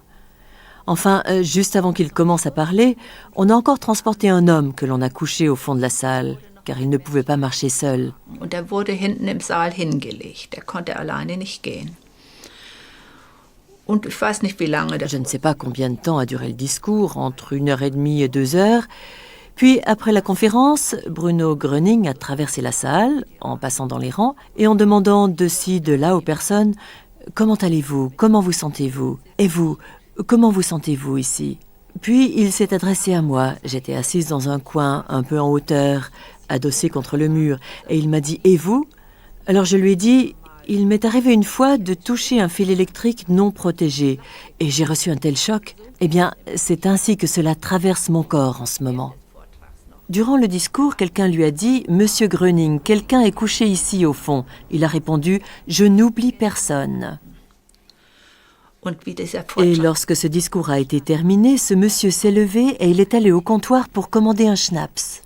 Enfin, juste avant qu'il commence à parler, on a encore transporté un homme que l'on a couché au fond de la salle, car il ne pouvait pas marcher seul. Und er wurde hinten im Saal hingelegt. Er konnte alleine nicht gehen. Je ne sais pas combien de temps a duré le discours, entre 1h30 et 2 heures. Puis, après la conférence, Bruno Gröning a traversé la salle, en passant dans les rangs, et en demandant de ci, de là aux personnes « Comment allez-vous ? Comment vous sentez-vous ? Et vous ? Comment vous sentez-vous ici ?» Puis, il s'est adressé à moi. J'étais assise dans un coin, un peu en hauteur, adossée contre le mur, et il m'a dit « Et vous ?» Alors je lui ai dit « Il m'est arrivé une fois de toucher un fil électrique non protégé et j'ai reçu un tel choc. Eh bien, c'est ainsi que cela traverse mon corps en ce moment. » Durant le discours, quelqu'un lui a dit « Monsieur Gröning, quelqu'un est couché ici au fond. » Il a répondu « Je n'oublie personne. » Et lorsque ce discours a été terminé, ce monsieur s'est levé et il est allé au comptoir pour commander un schnapps.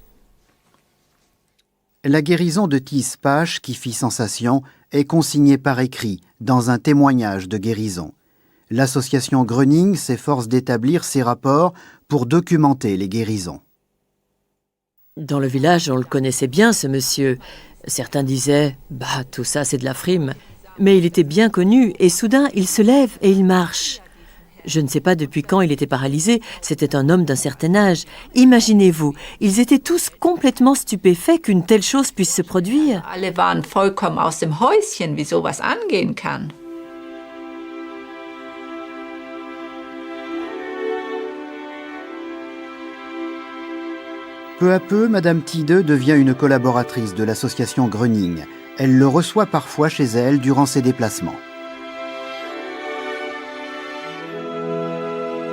La guérison de Thies Pach, qui fit sensation, est consignée par écrit dans un témoignage de guérison. L'association Gröning s'efforce d'établir ses rapports pour documenter les guérisons. Dans le village, on le connaissait bien, ce monsieur. Certains disaient « Bah, tout ça, c'est de la frime ». Mais il était bien connu et soudain, il se lève et il marche. Je ne sais pas depuis quand il était paralysé, c'était un homme d'un certain âge. Imaginez-vous, ils étaient tous complètement stupéfaits qu'une telle chose puisse se produire. Alle waren vollkommen aus dem Häuschen, wie sowas angehen kann. Peu à peu, Madame Tide devient une collaboratrice de l'association Gröning. Elle le reçoit parfois chez elle durant ses déplacements.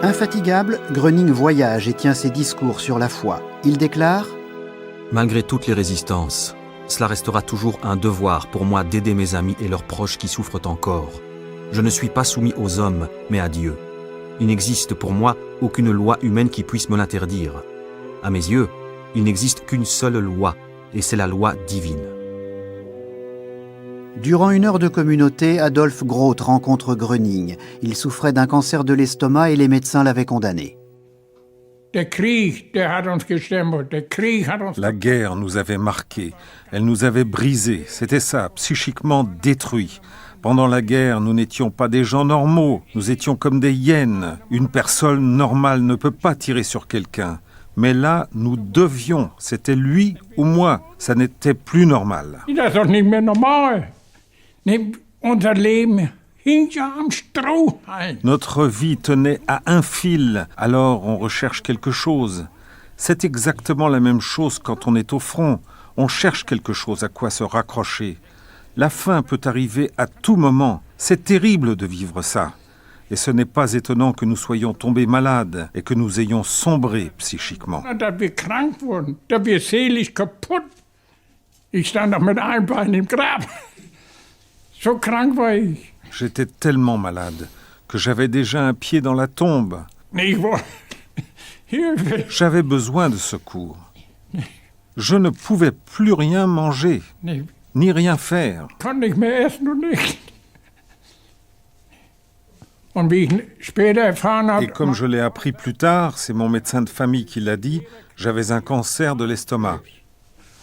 Infatigable, Gröning voyage et tient ses discours sur la foi. Il déclare « Malgré toutes les résistances, cela restera toujours un devoir pour moi d'aider mes amis et leurs proches qui souffrent encore. Je ne suis pas soumis aux hommes, mais à Dieu. Il n'existe pour moi aucune loi humaine qui puisse me l'interdire. À mes yeux, il n'existe qu'une seule loi, et c'est la loi divine. » Durant une heure de communauté, Adolf Groth rencontre Gröning. Il souffrait d'un cancer de l'estomac et les médecins l'avaient condamné. La guerre nous avait marqués, elle nous avait brisés, c'était ça, psychiquement détruits. Pendant la guerre, nous n'étions pas des gens normaux, nous étions comme des hyènes. Une personne normale ne peut pas tirer sur quelqu'un. Mais là, nous devions. C'était lui ou moi. Ça n'était plus normal. Das ist doch nicht mehr normal. Unser Leben hing ja am Strohhalm. Notre vie tenait à un fil, alors on recherche quelque chose. C'est exactement la même chose quand on est au front. On cherche quelque chose à quoi se raccrocher. La fin peut arriver à tout moment. C'est terrible de vivre ça. Et ce n'est pas étonnant que nous soyons tombés malades et que nous ayons sombré psychiquement. Dass wir krank wurden, dass wir seelisch kaputt. Ich stand noch mit einem Bein im Grab. So krank war ich. J'étais tellement malade que j'avais déjà un pied dans la tombe. J'avais besoin de secours. Je ne pouvais plus rien manger, ni rien faire. Et comme je l'ai appris plus tard, c'est mon médecin de famille qui l'a dit, j'avais un cancer de l'estomac.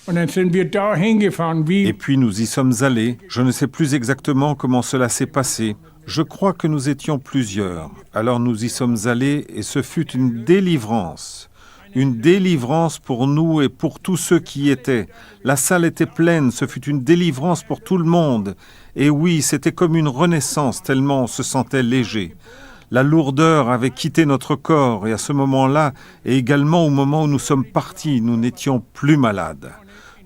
Et puis nous y sommes allés. Je ne sais plus exactement comment cela s'est passé. Je crois que nous étions plusieurs. Alors nous y sommes allés et ce fut une délivrance. Une délivrance pour nous et pour tous ceux qui y étaient. La salle était pleine, ce fut une délivrance pour tout le monde. Et oui, c'était comme une renaissance tellement on se sentait léger. La lourdeur avait quitté notre corps et à ce moment-là, et également au moment où nous sommes partis, nous n'étions plus malades.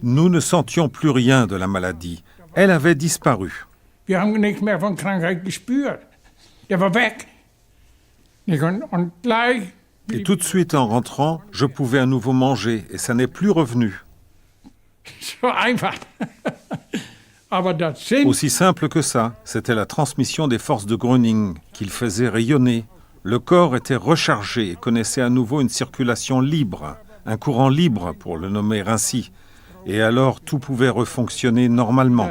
Nous ne sentions plus rien de la maladie. Elle avait disparu. Wir haben nichts mehr von Krankheit gespürt. Der war weg. Und gleich. Et tout de suite en rentrant, je pouvais à nouveau manger et ça n'est plus revenu. So einfach. Aussi simple que ça, c'était la transmission des forces de Gröning qu'il faisait rayonner. Le corps était rechargé et connaissait à nouveau une circulation libre, un courant libre pour le nommer ainsi. Et alors tout pouvait refonctionner normalement.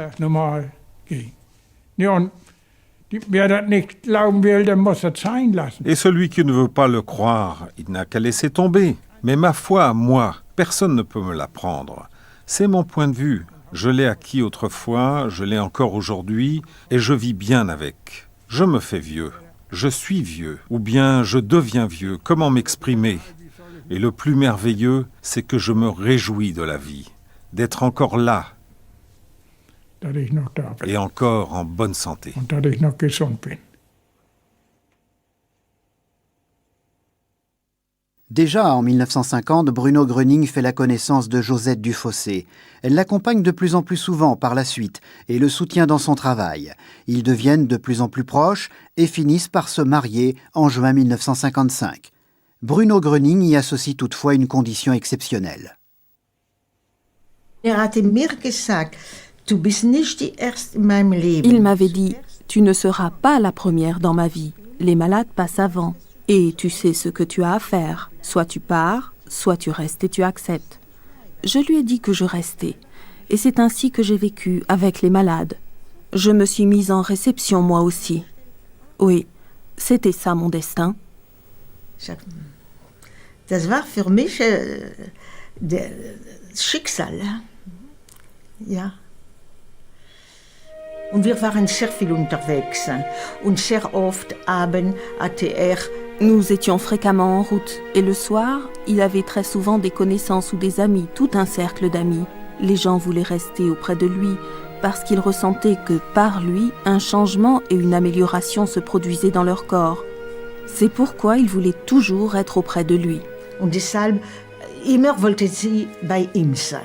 Et celui qui ne veut pas le croire, il n'a qu'à laisser tomber. Mais ma foi à moi, personne ne peut me la prendre. C'est mon point de vue. Je l'ai acquis autrefois, je l'ai encore aujourd'hui, et je vis bien avec. Je me fais vieux. Je suis vieux, ou bien je deviens vieux. Comment m'exprimer ? Et le plus merveilleux, c'est que je me réjouis de la vie, d'être encore là, et encore en bonne santé. Déjà en 1950, Bruno Gröning fait la connaissance de Josette Dufossé. Elle l'accompagne de plus en plus souvent par la suite et le soutient dans son travail. Ils deviennent de plus en plus proches et finissent par se marier en juin 1955. Bruno Gröning y associe toutefois une condition exceptionnelle. Il m'avait dit, tu ne seras pas la première dans ma vie. Les malades passent avant. Et tu sais ce que tu as à faire. Soit tu pars, soit tu restes et tu acceptes. Je lui ai dit que je restais. Et c'est ainsi que j'ai vécu avec les malades. Je me suis mise en réception moi aussi. Oui, c'était ça mon destin. Das war für mich das Schicksal. Ja. Und wir waren sehr viel unterwegs. Und sehr oft abends hatte Nous étions fréquemment en route. Et le soir, il avait très souvent des connaissances ou des amis, tout un cercle d'amis. Les gens voulaient rester auprès de lui parce qu'ils ressentaient que par lui, un changement et une amélioration se produisaient dans leur corps. C'est pourquoi ils voulaient toujours être auprès de lui. Und deshalb immer wollte sie bei ihm sein.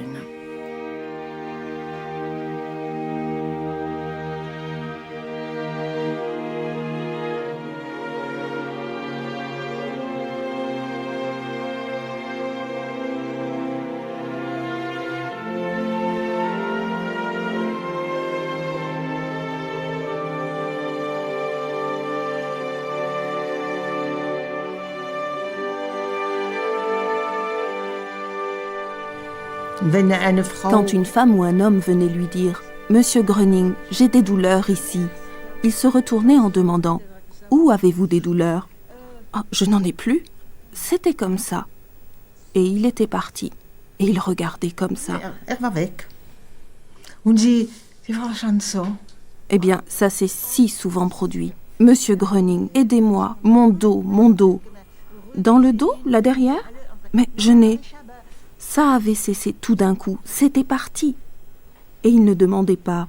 Quand une femme ou un homme venait lui dire « Monsieur Gröning, j'ai des douleurs ici », il se retournait en demandant « Où avez-vous des douleurs ?»« Oh, je n'en ai plus. » C'était comme ça. Et il était parti. Et il regardait comme ça. Eh bien, ça s'est si souvent produit. « Monsieur Gröning, aidez-moi, mon dos, mon dos. » Dans le dos, là derrière ? Mais je n'ai... Ça avait cessé tout d'un coup, c'était parti. Et il ne demandait pas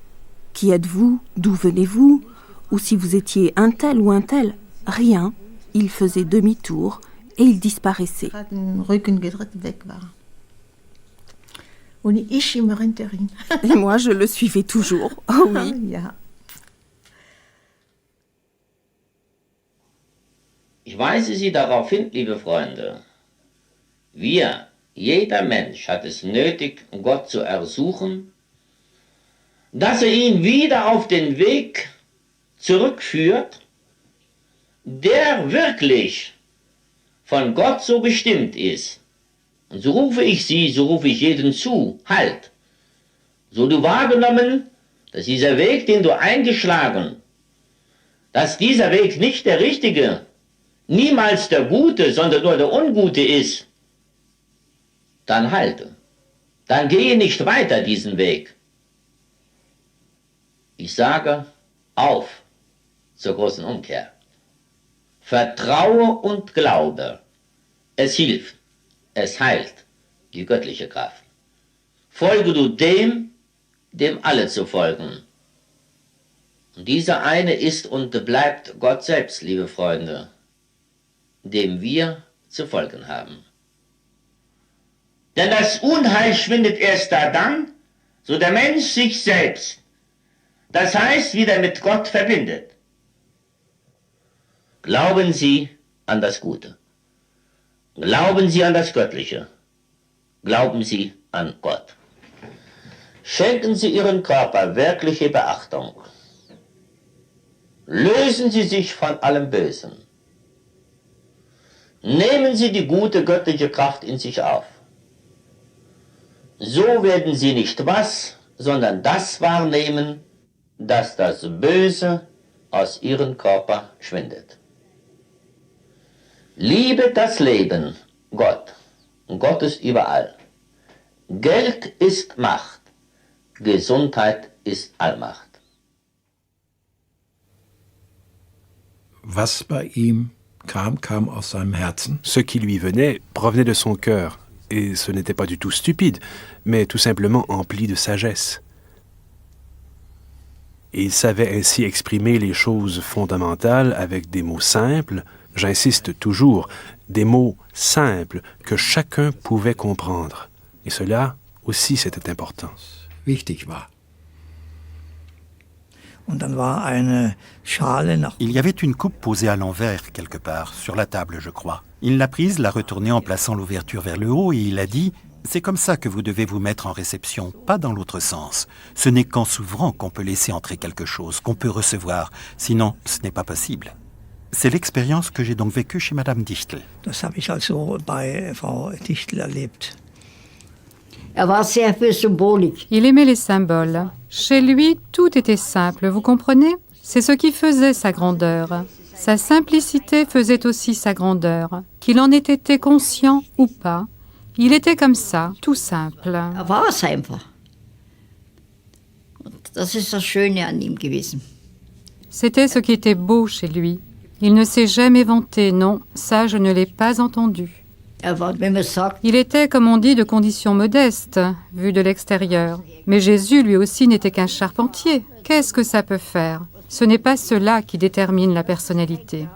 « Qui êtes-vous? D'où venez-vous ?» ou si vous étiez un tel ou un tel. Rien. Il faisait demi-tour et il disparaissait. Et moi, je le suivais toujours. Oh oui. Ich weise Sie darauf hin, liebe Freunde. Jeder Mensch hat es nötig, Gott zu ersuchen, dass ihn wieder auf den Weg zurückführt, der wirklich von Gott so bestimmt ist. Und so rufe ich Sie, so rufe ich jeden zu, halt. So du wahrgenommen, dass dieser Weg, den du eingeschlagen, dass dieser Weg nicht der richtige, niemals der gute, sondern nur der ungute ist, dann halte. Dann gehe nicht weiter diesen Weg. Ich sage, auf zur großen Umkehr. Vertraue und glaube. Es hilft, es heilt die göttliche Kraft. Folge du dem alle zu folgen. Und dieser eine ist und bleibt Gott selbst, liebe Freunde, dem wir zu folgen haben. Denn das Unheil schwindet erst dann, so der Mensch sich selbst, das heißt wieder mit Gott verbindet. Glauben Sie an das Gute. Glauben Sie an das Göttliche. Glauben Sie an Gott. Schenken Sie Ihren Körper wirkliche Beachtung. Lösen Sie sich von allem Bösen. Nehmen Sie die gute göttliche Kraft in sich auf. So werden Sie nicht was, sondern das wahrnehmen, dass das Böse aus Ihrem Körper schwindet. Liebe das Leben, Gott. Gott ist überall. Geld ist Macht. Gesundheit ist Allmacht. Was bei ihm kam aus seinem Herzen. Ce qui lui venait provenait de son cœur. Et ce n'était pas du tout stupide, mais tout simplement empli de sagesse. Et il savait ainsi exprimer les choses fondamentales avec des mots simples, j'insiste toujours, des mots simples que chacun pouvait comprendre. Et cela aussi, c'était important. Wichtig war. Il y avait une coupe posée à l'envers quelque part, sur la table, je crois. Il l'a prise, l'a retournée en plaçant l'ouverture vers le haut et il a dit « C'est comme ça que vous devez vous mettre en réception, pas dans l'autre sens. Ce n'est qu'en s'ouvrant qu'on peut laisser entrer quelque chose, qu'on peut recevoir. Sinon, ce n'est pas possible. » C'est l'expérience que j'ai donc vécue chez Madame Dichtel. Das habe ich also bei Frau Dichtel erlebt. Il aimait les symboles. Chez lui, tout était simple, vous comprenez? C'est ce qui faisait sa grandeur. Sa simplicité faisait aussi sa grandeur. Qu'il en ait été conscient ou pas, il était comme ça, tout simple. C'était ce qui était beau chez lui. Il ne s'est jamais vanté, non, ça je ne l'ai pas entendu. Il était, comme on dit, de condition modeste, vu de l'extérieur. Mais Jésus, lui aussi, n'était qu'un charpentier. Qu'est-ce que ça peut faire? Ce n'est pas cela qui détermine la personnalité.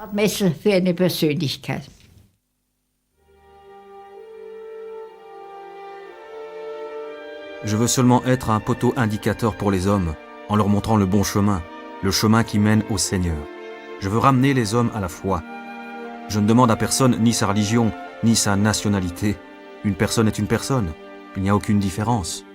Je veux seulement être un poteau indicateur pour les hommes, en leur montrant le bon chemin, le chemin qui mène au Seigneur. Je veux ramener les hommes à la foi. Je ne demande à personne ni sa religion, ni sa nationalité. Une personne est une personne. Il n'y a aucune différence.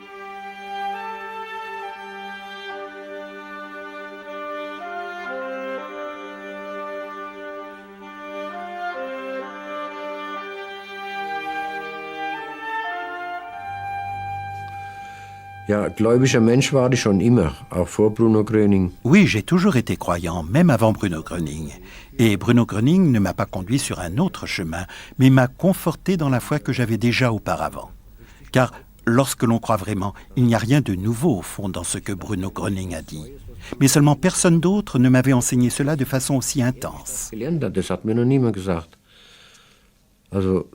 Ja, gläubiger Mensch war ich schon immer, auch vor Bruno Gröning. Oui, j'ai toujours été croyant, même avant Bruno Gröning. Et Bruno Gröning ne m'a pas conduit sur un autre chemin, mais m'a conforté dans la foi que j'avais déjà auparavant. Car lorsque l'on croit vraiment, il n'y a rien de nouveau au fond dans ce que Bruno Gröning a dit. Mais seulement personne d'autre ne m'avait enseigné cela de façon aussi intense. Das hat mir noch niemand gesagt. Also,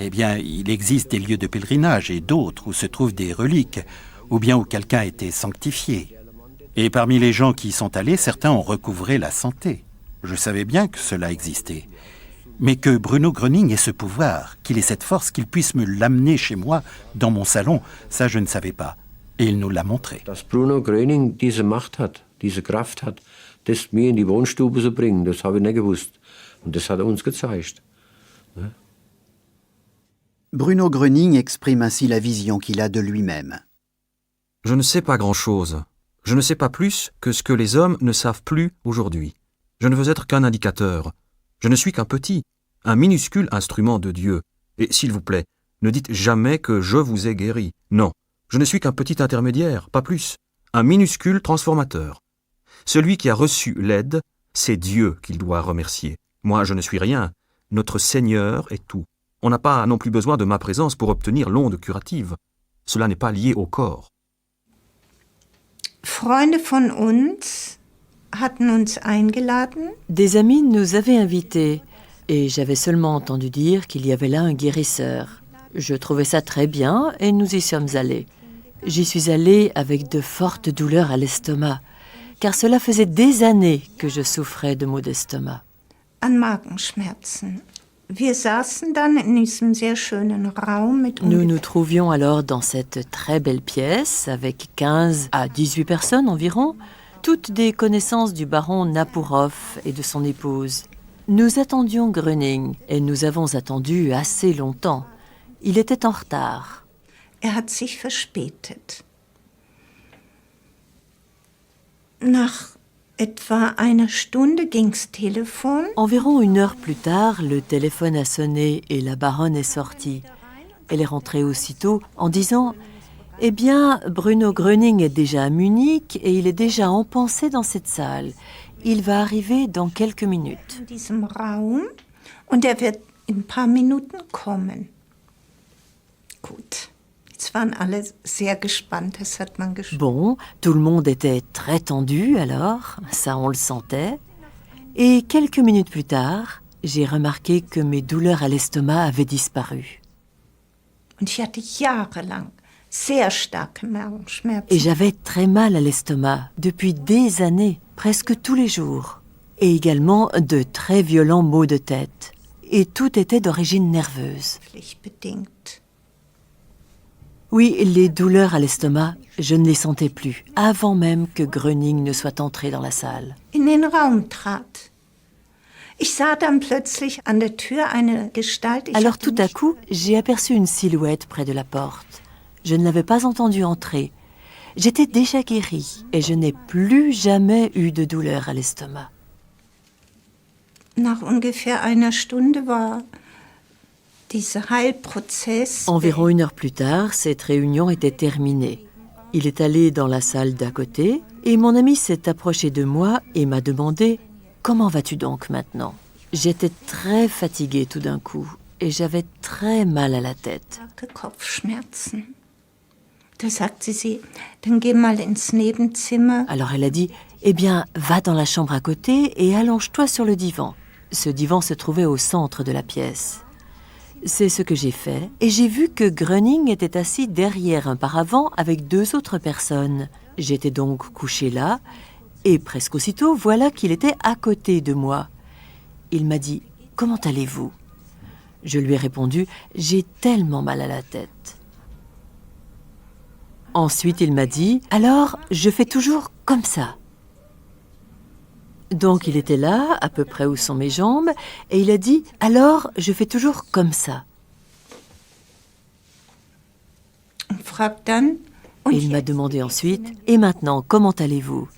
Eh bien, il existe des lieux de pèlerinage et d'autres où se trouvent des reliques, ou bien où quelqu'un a été sanctifié. Et parmi les gens qui y sont allés, certains ont recouvré la santé. Je savais bien que cela existait. Mais que Bruno Gröning ait ce pouvoir, qu'il ait cette force, qu'il puisse me l'amener chez moi, dans mon salon, ça je ne savais pas. Et il nous l'a montré. Dass Bruno Gröning diese Macht hat, diese Kraft hat, das mir in die Wohnstube zu bringen, das habe ich nicht gewusst. Und das hat uns gezeigt. Bruno Gröning exprime ainsi la vision qu'il a de lui-même. Je ne sais pas grand-chose. Je ne sais pas plus que ce que les hommes ne savent plus aujourd'hui. Je ne veux être qu'un indicateur. Je ne suis qu'un petit, un minuscule instrument de Dieu. Et s'il vous plaît, ne dites jamais que je vous ai guéri. Non, je ne suis qu'un petit intermédiaire, pas plus. Un minuscule transformateur. Celui qui a reçu l'aide, c'est Dieu qu'il doit remercier. Moi, je ne suis rien. Notre Seigneur est tout. On n'a pas non plus besoin de ma présence pour obtenir l'onde curative. Cela n'est pas lié au corps. Freunde von uns hatten uns eingeladen. Des amis nous avaient invités et j'avais seulement entendu dire qu'il y avait là un guérisseur. Je trouvais ça très bien et nous y sommes allés. J'y suis allée avec de fortes douleurs à l'estomac, car cela faisait des années que je souffrais de maux d'estomac. An Magenschmerzen. Wir saßen dann in diesem sehr schönen Raum mit Nous nous trouvions alors dans cette très belle pièce avec 15 à 18 personnes environ, toutes des connaissances du baron Napourov et de son épouse. Nous attendions Gröning et nous avons attendu assez longtemps. Il était en retard. hat sich verspätet. Nach etwa einer Stunde ging's Telefon. Environ 1 heure plus tard, le téléphone a sonné et la baronne est sortie. Elle est rentrée aussitôt en disant « Eh bien, Bruno Gröning est déjà à Munich et il est déjà en pensée dans cette salle. Il va arriver dans quelques minutes. » In diesem Raum und wird in ein paar Minuten kommen. Gut. Jetzt waren alle sehr gespannt, das hat man gespürt. Bon, tout le monde était très tendu alors, ça on le sentait. Et quelques minutes plus tard, j'ai remarqué que mes douleurs à l'estomac avaient disparu. Und ich hatte jahrelang sehr starke Magenschmerzen. Et j'avais très mal à l'estomac depuis des années, presque tous les jours. Et également de très violents maux de tête. Et tout était d'origine nerveuse. Bedingt. Oui, les douleurs à l'estomac, je ne les sentais plus, avant même que Gröning ne soit entré dans la salle. In den Raum trat. Ich sah dann plötzlich an der Tür eine Gestalt. Alors tout à coup, j'ai aperçu une silhouette près de la porte. Je ne l'avais pas entendu entrer. J'étais déjà guérie et je n'ai plus jamais eu de douleur à l'estomac. Nach ungefähr einer Stunde war dieser Heilprozess. Environ 1 heure plus tard, cette réunion était terminée. Il est allé dans la salle d'à côté et mon ami s'est approché de moi et m'a demandé « Comment vas-tu donc maintenant ?» J'étais très fatiguée tout d'un coup et j'avais très mal à la tête. Kopfschmerzen. Da sagte sie, dann geh mal ins Nebenzimmer. Alors elle a dit « Eh bien, va dans la chambre à côté et allonge-toi sur le divan. » Ce divan se trouvait au centre de la pièce. C'est ce que j'ai fait, et j'ai vu que Gröning était assis derrière un paravent avec 2 autres personnes. J'étais donc couchée là, et presque aussitôt, voilà qu'il était à côté de moi. Il m'a dit « Comment allez-vous » Je lui ai répondu « J'ai tellement mal à la tête. » Ensuite, il m'a dit « Alors, je fais toujours comme ça. » Donc il était là, à peu près où sont mes jambes, et il a dit « Alors, je fais toujours comme ça. » Et il m'a demandé ensuite « Et maintenant, comment allez-vous »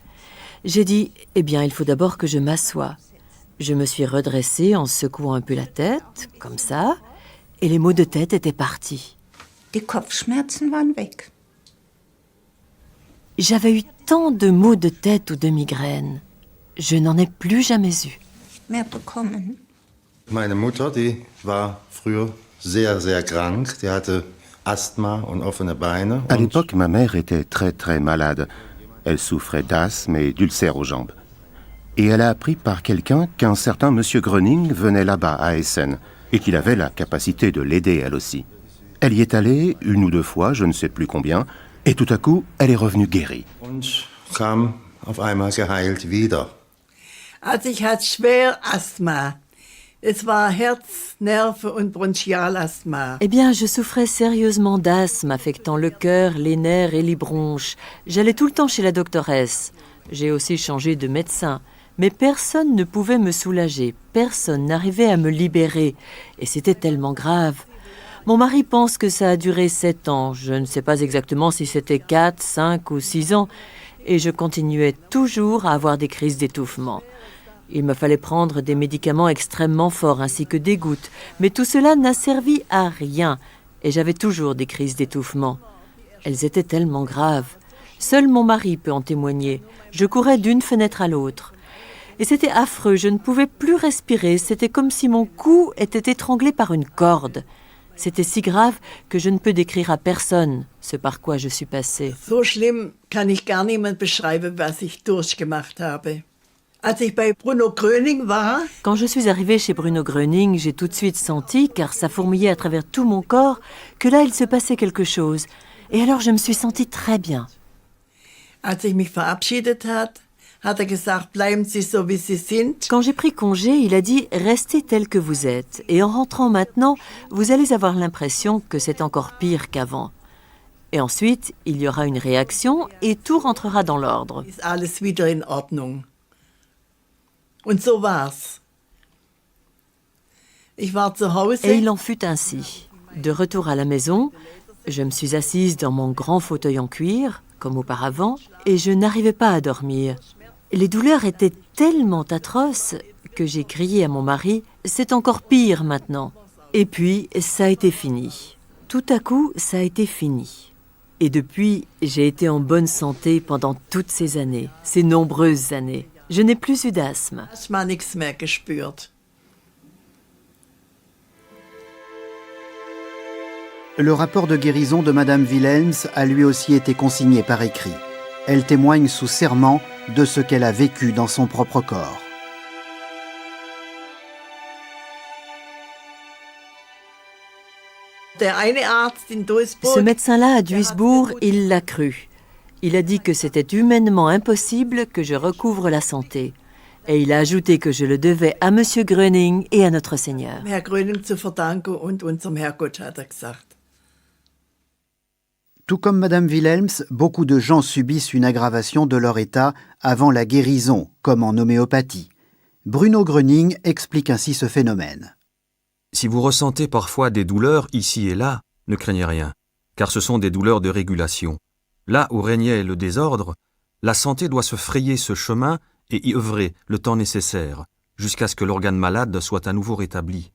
J'ai dit « Eh bien, il faut d'abord que je m'assoie. » Je me suis redressée en secouant un peu la tête, comme ça, et les maux de tête étaient partis. Die Kopfschmerzen waren weg. J'avais eu tant de maux de tête ou de migraines. Je n'en ai plus jamais eu. Mehr bekommen. Meine Mutter, die war früher sehr, sehr krank. Die hatte Asthma und offene Beine. À l'époque, ma mère était très très malade. Elle souffrait d'asthme et d'ulcères aux jambes. Et elle a appris par quelqu'un qu'un certain Monsieur Gröning venait là-bas, à Essen, et qu'il avait la capacité de l'aider, elle aussi. Elle y est allée 1 ou 2 fois, je ne sais plus combien, et tout à coup, elle est revenue guérie. Und kam auf einmal geheilt wieder. Also ich hatte schwer Asthma. Es war Herz-, Nerven- und Bronchialasthma. Eh bien, je souffrais sérieusement d'asthme affectant le cœur, les nerfs et les bronches. J'allais tout le temps chez la doctoresse. J'ai aussi changé de médecin. Mais personne ne pouvait me soulager. Personne n'arrivait à me libérer. Et c'était tellement grave. Mon mari pense que ça a duré 7 ans. Je ne sais pas exactement si c'était 4, 5 ou 6 ans. Et je continuais toujours à avoir des crises d'étouffement. Il me fallait prendre des médicaments extrêmement forts ainsi que des gouttes. Mais tout cela n'a servi à rien. Et j'avais toujours des crises d'étouffement. Elles étaient tellement graves. Seul mon mari peut en témoigner. Je courais d'une fenêtre à l'autre. Et c'était affreux, je ne pouvais plus respirer. C'était comme si mon cou était étranglé par une corde. C'était si grave que je ne peux décrire à personne ce par quoi je suis passée. So schlimm kann ich gar niemand beschreiben, was ich durchgemacht habe. Als ich bei Bruno Gröning war, Quand je suis arrivée chez Bruno Gröning, j'ai tout de suite senti, car ça fourmillait à travers tout mon corps, que là il se passait quelque chose. Et alors je me suis sentie très bien. als ich mich verabschiedet hat gesagt, bleiben Sie so wie Sie sind. Quand j'ai pris congé, il a dit « Restez tel que vous êtes. Et en rentrant maintenant, vous allez avoir l'impression que c'est encore pire qu'avant. Et ensuite, il y aura une réaction et tout rentrera dans l'ordre. » Ist alles wieder in Ordnung. Und so war's. Ich war zu Hause. Et il en fut ainsi. De retour à la maison, je me suis assise dans mon grand fauteuil en cuir, comme auparavant, et je n'arrivais pas à dormir. Les douleurs étaient tellement atroces que j'ai crié à mon mari « C'est encore pire maintenant !» Et puis, ça a été fini. Tout à coup, ça a été fini. Et depuis, j'ai été en bonne santé pendant toutes ces années, ces nombreuses années. Je n'ai plus eu d'asthme. Asthma nichts mehr gespürt. Le rapport de guérison de Madame Wilhelms a lui aussi été consigné par écrit. Elle témoigne sous serment de ce qu'elle a vécu dans son propre corps. Ce médecin-là à Duisbourg, il l'a cru. Il a dit que c'était humainement impossible que je recouvre la santé. Et il a ajouté que je le devais à Monsieur Gröning et à notre Seigneur. Herr Gröning zu verdanken und unserem Herrgott, hat gesagt. Tout comme Madame Wilhelms, beaucoup de gens subissent une aggravation de leur état avant la guérison, comme en homéopathie. Bruno Gröning explique ainsi ce phénomène. Si vous ressentez parfois des douleurs ici et là, ne craignez rien, car ce sont des douleurs de régulation. Là où régnait le désordre, la santé doit se frayer ce chemin et y œuvrer le temps nécessaire, jusqu'à ce que l'organe malade soit à nouveau rétabli.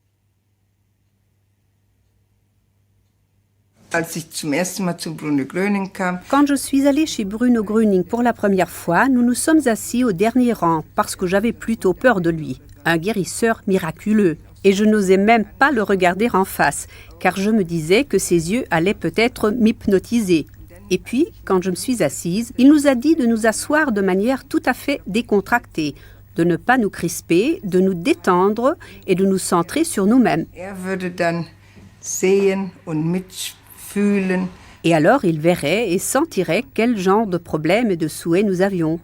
Quand je suis allée chez Bruno Gröning pour la première fois, nous nous sommes assis au dernier rang parce que j'avais plutôt peur de lui, un guérisseur miraculeux. Et je n'osais même pas le regarder en face, car je me disais que ses yeux allaient peut-être m'hypnotiser. Et puis, quand je me suis assise, il nous a dit de nous asseoir de manière tout à fait décontractée, de ne pas nous crisper, de nous détendre et de nous centrer sur nous-mêmes. Et alors, il verrait et sentirait quel genre de problèmes et de souhaits nous avions.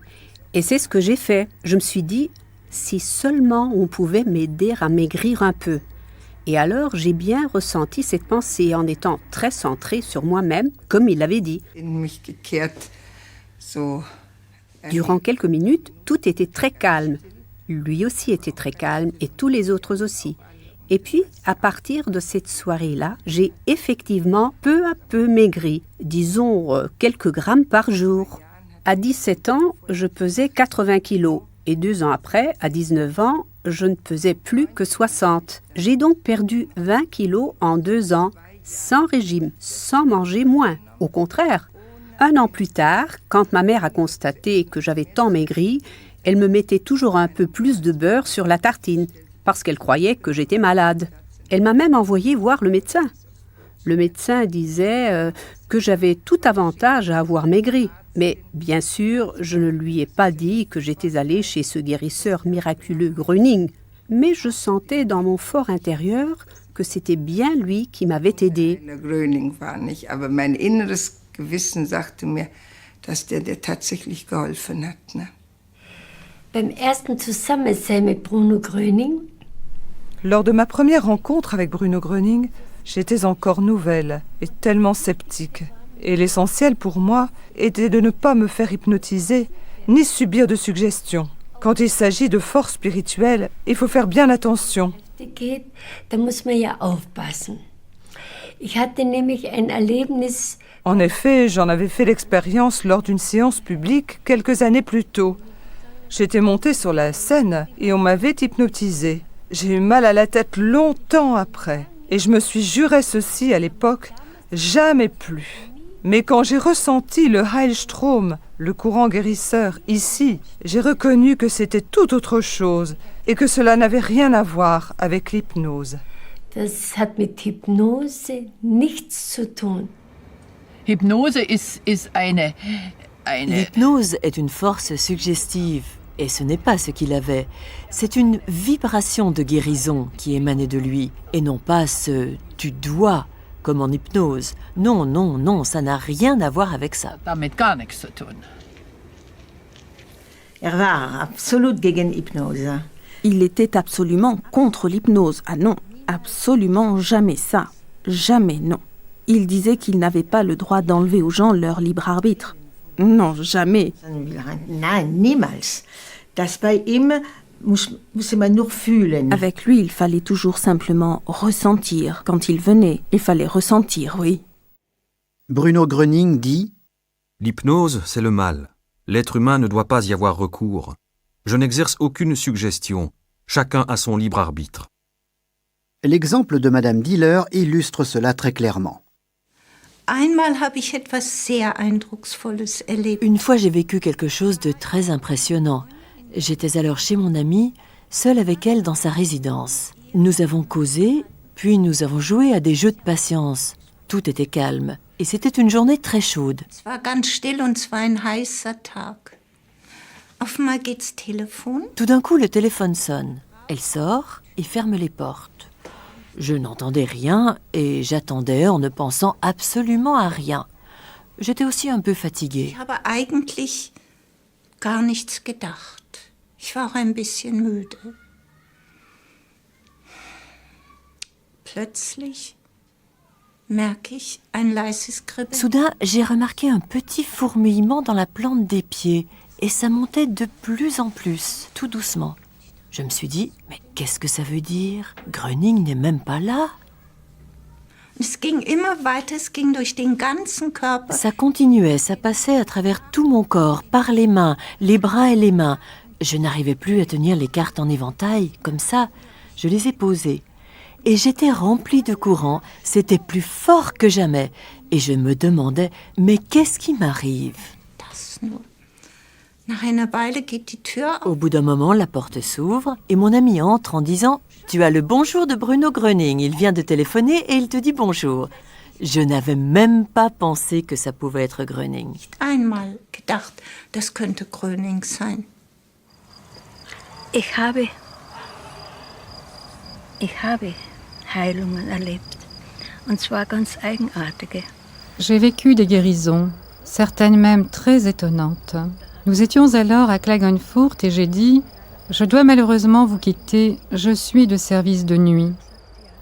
Et c'est ce que j'ai fait. Je me suis dit, si seulement on pouvait m'aider à maigrir un peu. Et alors, j'ai bien ressenti cette pensée en étant très centrée sur moi-même, comme il l'avait dit. Durant quelques minutes, tout était très calme. Lui aussi était très calme et tous les autres aussi. Et puis, à partir de cette soirée-là, j'ai effectivement peu à peu maigri, disons quelques grammes par jour. À 17 ans, je pesais 80 kilos. Et 2 ans après, à 19 ans, je ne pesais plus que 60. J'ai donc perdu 20 kilos en 2 ans, sans régime, sans manger moins. Au contraire, 1 an plus tard, quand ma mère a constaté que j'avais tant maigri, elle me mettait toujours un peu plus de beurre sur la tartine, parce qu'elle croyait que j'étais malade. Elle m'a même envoyé voir le médecin. Le médecin disait que j'avais tout avantage à avoir maigri. Mais bien sûr, je ne lui ai pas dit que j'étais allée chez ce guérisseur miraculeux Gröning, mais je sentais dans mon fort intérieur que c'était bien lui qui m'avait aidé. Gröning war nicht, aber mein inneres Gewissen sagte mir, dass der tatsächlich geholfen hat. Ne? Beim ersten Zusammensein mit Bruno Gröning. Lors de ma première rencontre avec Bruno Gröning, j'étais encore nouvelle et tellement sceptique. Et l'essentiel pour moi était de ne pas me faire hypnotiser ni subir de suggestions. Quand il s'agit de force spirituelle, il faut faire bien attention. Da muss man ja aufpassen. Ich hatte nämlich ein Erlebnis. En effet, j'en avais fait l'expérience lors d'une séance publique quelques années plus tôt. J'étais montée sur la scène et on m'avait hypnotisée. J'ai eu mal à la tête longtemps après. Et je me suis juré ceci à l'époque, jamais plus. Mais quand j'ai ressenti le Heilstrom, le courant guérisseur, ici, j'ai reconnu que c'était tout autre chose et que cela n'avait rien à voir avec l'hypnose. Das hat mit Hypnose nichts zu tun. L'hypnose est une force suggestive. Et ce n'est pas ce qu'il avait. C'est une vibration de guérison qui émanait de lui, et non pas ce « tu dois » comme en hypnose. Non, non, non, ça n'a rien à voir avec ça. Damit gar nichts zu tun. War absolut gegen Hypnose. Il était absolument contre l'hypnose. Ah non, absolument jamais ça. Jamais non. Il disait qu'il n'avait pas le droit d'enlever aux gens leur libre arbitre. Non, jamais. Nein, niemals. Das bei ihm muss man nur fühlen. Avec lui, il fallait toujours simplement ressentir. Quand il venait, il fallait ressentir, oui. Bruno Gröning dit « L'hypnose, c'est le mal. L'être humain ne doit pas y avoir recours. Je n'exerce aucune suggestion. Chacun a son libre arbitre. » L'exemple de Madame Diller illustre cela très clairement. Une fois, j'ai vécu quelque chose de très impressionnant. J'étais alors chez mon amie, seule avec elle dans sa résidence. Nous avons causé, puis nous avons joué à des jeux de patience. Tout était calme, et c'était une journée très chaude. Tout d'un coup, le téléphone sonne. Elle sort et ferme les portes. Je n'entendais rien et j'attendais en ne pensant absolument à rien. J'étais aussi un peu fatiguée. Ich habe eigentlich gar nichts gedacht. Ich war auch ein bisschen müde. Plötzlich merke ich ein leises Kribbeln. Soudain, j'ai remarqué un petit fourmillement dans la plante des pieds et ça montait de plus en plus, tout doucement. Je me suis dit, mais qu'est-ce que ça veut dire? Gröning n'est même pas là. Ça continuait, ça passait à travers tout mon corps, par les mains, les bras et les mains. Je n'arrivais plus à tenir les cartes en éventail, comme ça. Je les ai posées. Et j'étais remplie de courant, c'était plus fort que jamais. Et je me demandais, mais qu'est-ce qui m'arrive? Au bout d'un moment, la porte s'ouvre et mon ami entre en disant « Tu as le bonjour de Bruno Gröning, il vient de téléphoner et il te dit bonjour. » Je n'avais même pas pensé que ça pouvait être Gröning. Einmal gedacht, das könnte Gröning sein. Ich habe Heilungen erlebt, und zwar ganz eigenartige. J'ai vécu des guérisons, certaines même très étonnantes. Nous étions alors à Klagenfurt et j'ai dit « Je dois malheureusement vous quitter, je suis de service de nuit. »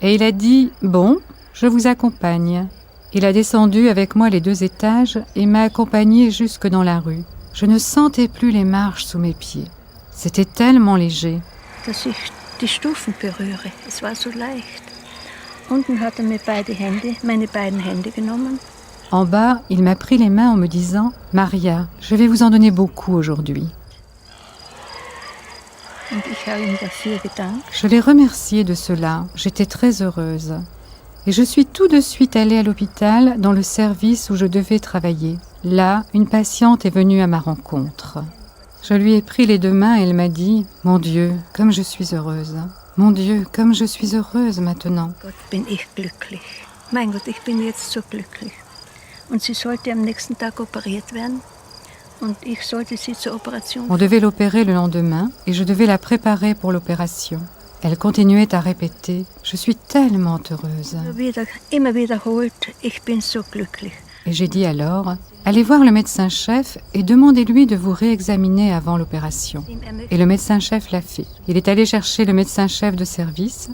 Et il a dit « Bon, je vous accompagne. » Il a descendu avec moi les 2 étages et m'a accompagné jusque dans la rue. Je ne sentais plus les marches sous mes pieds. C'était tellement léger. Dass ich die Stufen berühre, es war so leicht. Unten hat er mir meine beiden Hände genommen. En bas, il m'a pris les mains en me disant « Maria, je vais vous en donner beaucoup aujourd'hui. » Je l'ai remercié de cela, j'étais très heureuse. Et je suis tout de suite allée à l'hôpital dans le service où je devais travailler. Là, une patiente est venue à ma rencontre. Je lui ai pris les 2 mains et elle m'a dit « Mon Dieu, comme je suis heureuse. Mon Dieu, comme je suis heureuse maintenant. » Gott, bin ich glücklich. Mein Gott, ich bin jetzt so glücklich. Und sie sollte am nächsten Tag operiert werden. On devait l'opérer le lendemain et je devais la préparer pour l'opération. Elle continuait à répéter « Je suis tellement heureuse ». Et j'ai dit alors « Allez voir le médecin-chef et demandez-lui de vous réexaminer avant l'opération ». Et le médecin-chef l'a fait. Il est allé chercher le médecin-chef de service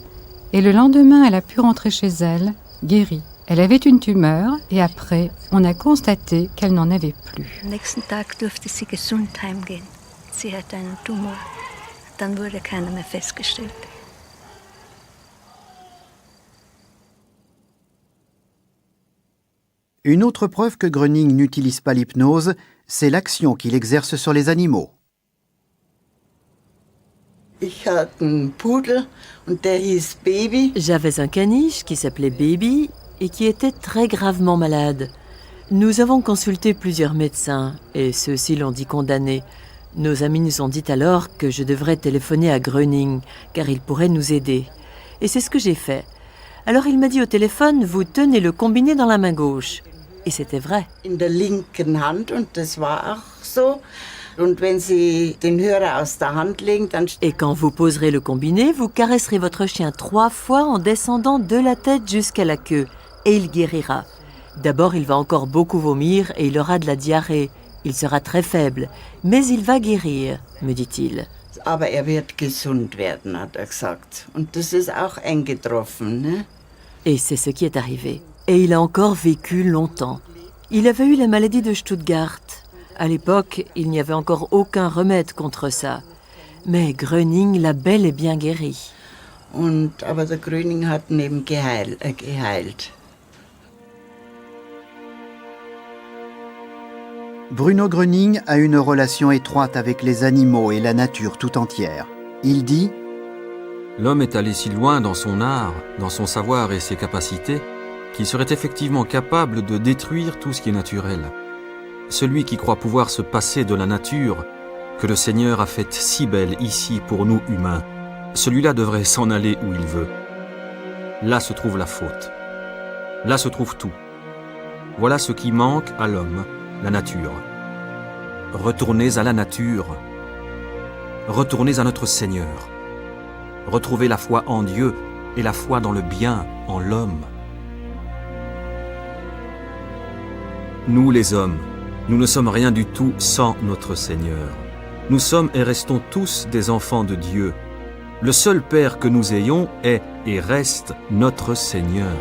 et le lendemain, elle a pu rentrer chez elle, guérie. Elle avait une tumeur et après, on a constaté qu'elle n'en avait plus. Am nächsten Tag durfte sie gesund heimgehen. Sie hatte einen Tumor. Dann wurde keiner mehr festgestellt. Une autre preuve que Gröning n'utilise pas l'hypnose, c'est l'action qu'il exerce sur les animaux. J'avais un caniche qui s'appelait Baby et qui était très gravement malade. Nous avons consulté plusieurs médecins et ceux-ci l'ont dit condamné. Nos amis nous ont dit alors que je devrais téléphoner à Gröning car il pourrait nous aider. Et c'est ce que j'ai fait. Alors il m'a dit au téléphone, vous tenez le combiné dans la main gauche. Et c'était vrai. In der linken Hand und das war auch so. Und wenn Sie den Hörer aus der Hand legen, dann... Et quand vous poserez le combiné, vous caresserez votre chien 3 fois en descendant de la tête jusqu'à la queue. Et il guérira. D'abord, il va encore beaucoup vomir et il aura de la diarrhée. Il sera très faible. Mais il va guérir, me dit-il. Aber wird gesund werden, hat gesagt. Und das ist auch eingetroffen, ne? Et c'est ce qui est arrivé. Et il a encore vécu longtemps. Il avait eu la maladie de Stuttgart. À l'époque, il n'y avait encore aucun remède contre ça. Mais Gröning l'a bel et bien guéri. Aber der Gröning hat ihn eben geheilt. Bruno Gröning a une relation étroite avec les animaux et la nature tout entière. Il dit « L'homme est allé si loin dans son art, dans son savoir et ses capacités, qu'il serait effectivement capable de détruire tout ce qui est naturel. Celui qui croit pouvoir se passer de la nature, que le Seigneur a faite si belle ici pour nous humains, celui-là devrait s'en aller où il veut. Là se trouve la faute. Là se trouve tout. Voilà ce qui manque à l'homme, la nature. Retournez à la nature. Retournez à notre Seigneur. Retrouvez la foi en Dieu et la foi dans le bien en l'homme. Nous les hommes, nous ne sommes rien du tout sans notre Seigneur. Nous sommes et restons tous des enfants de Dieu. Le seul Père que nous ayons est et reste notre Seigneur.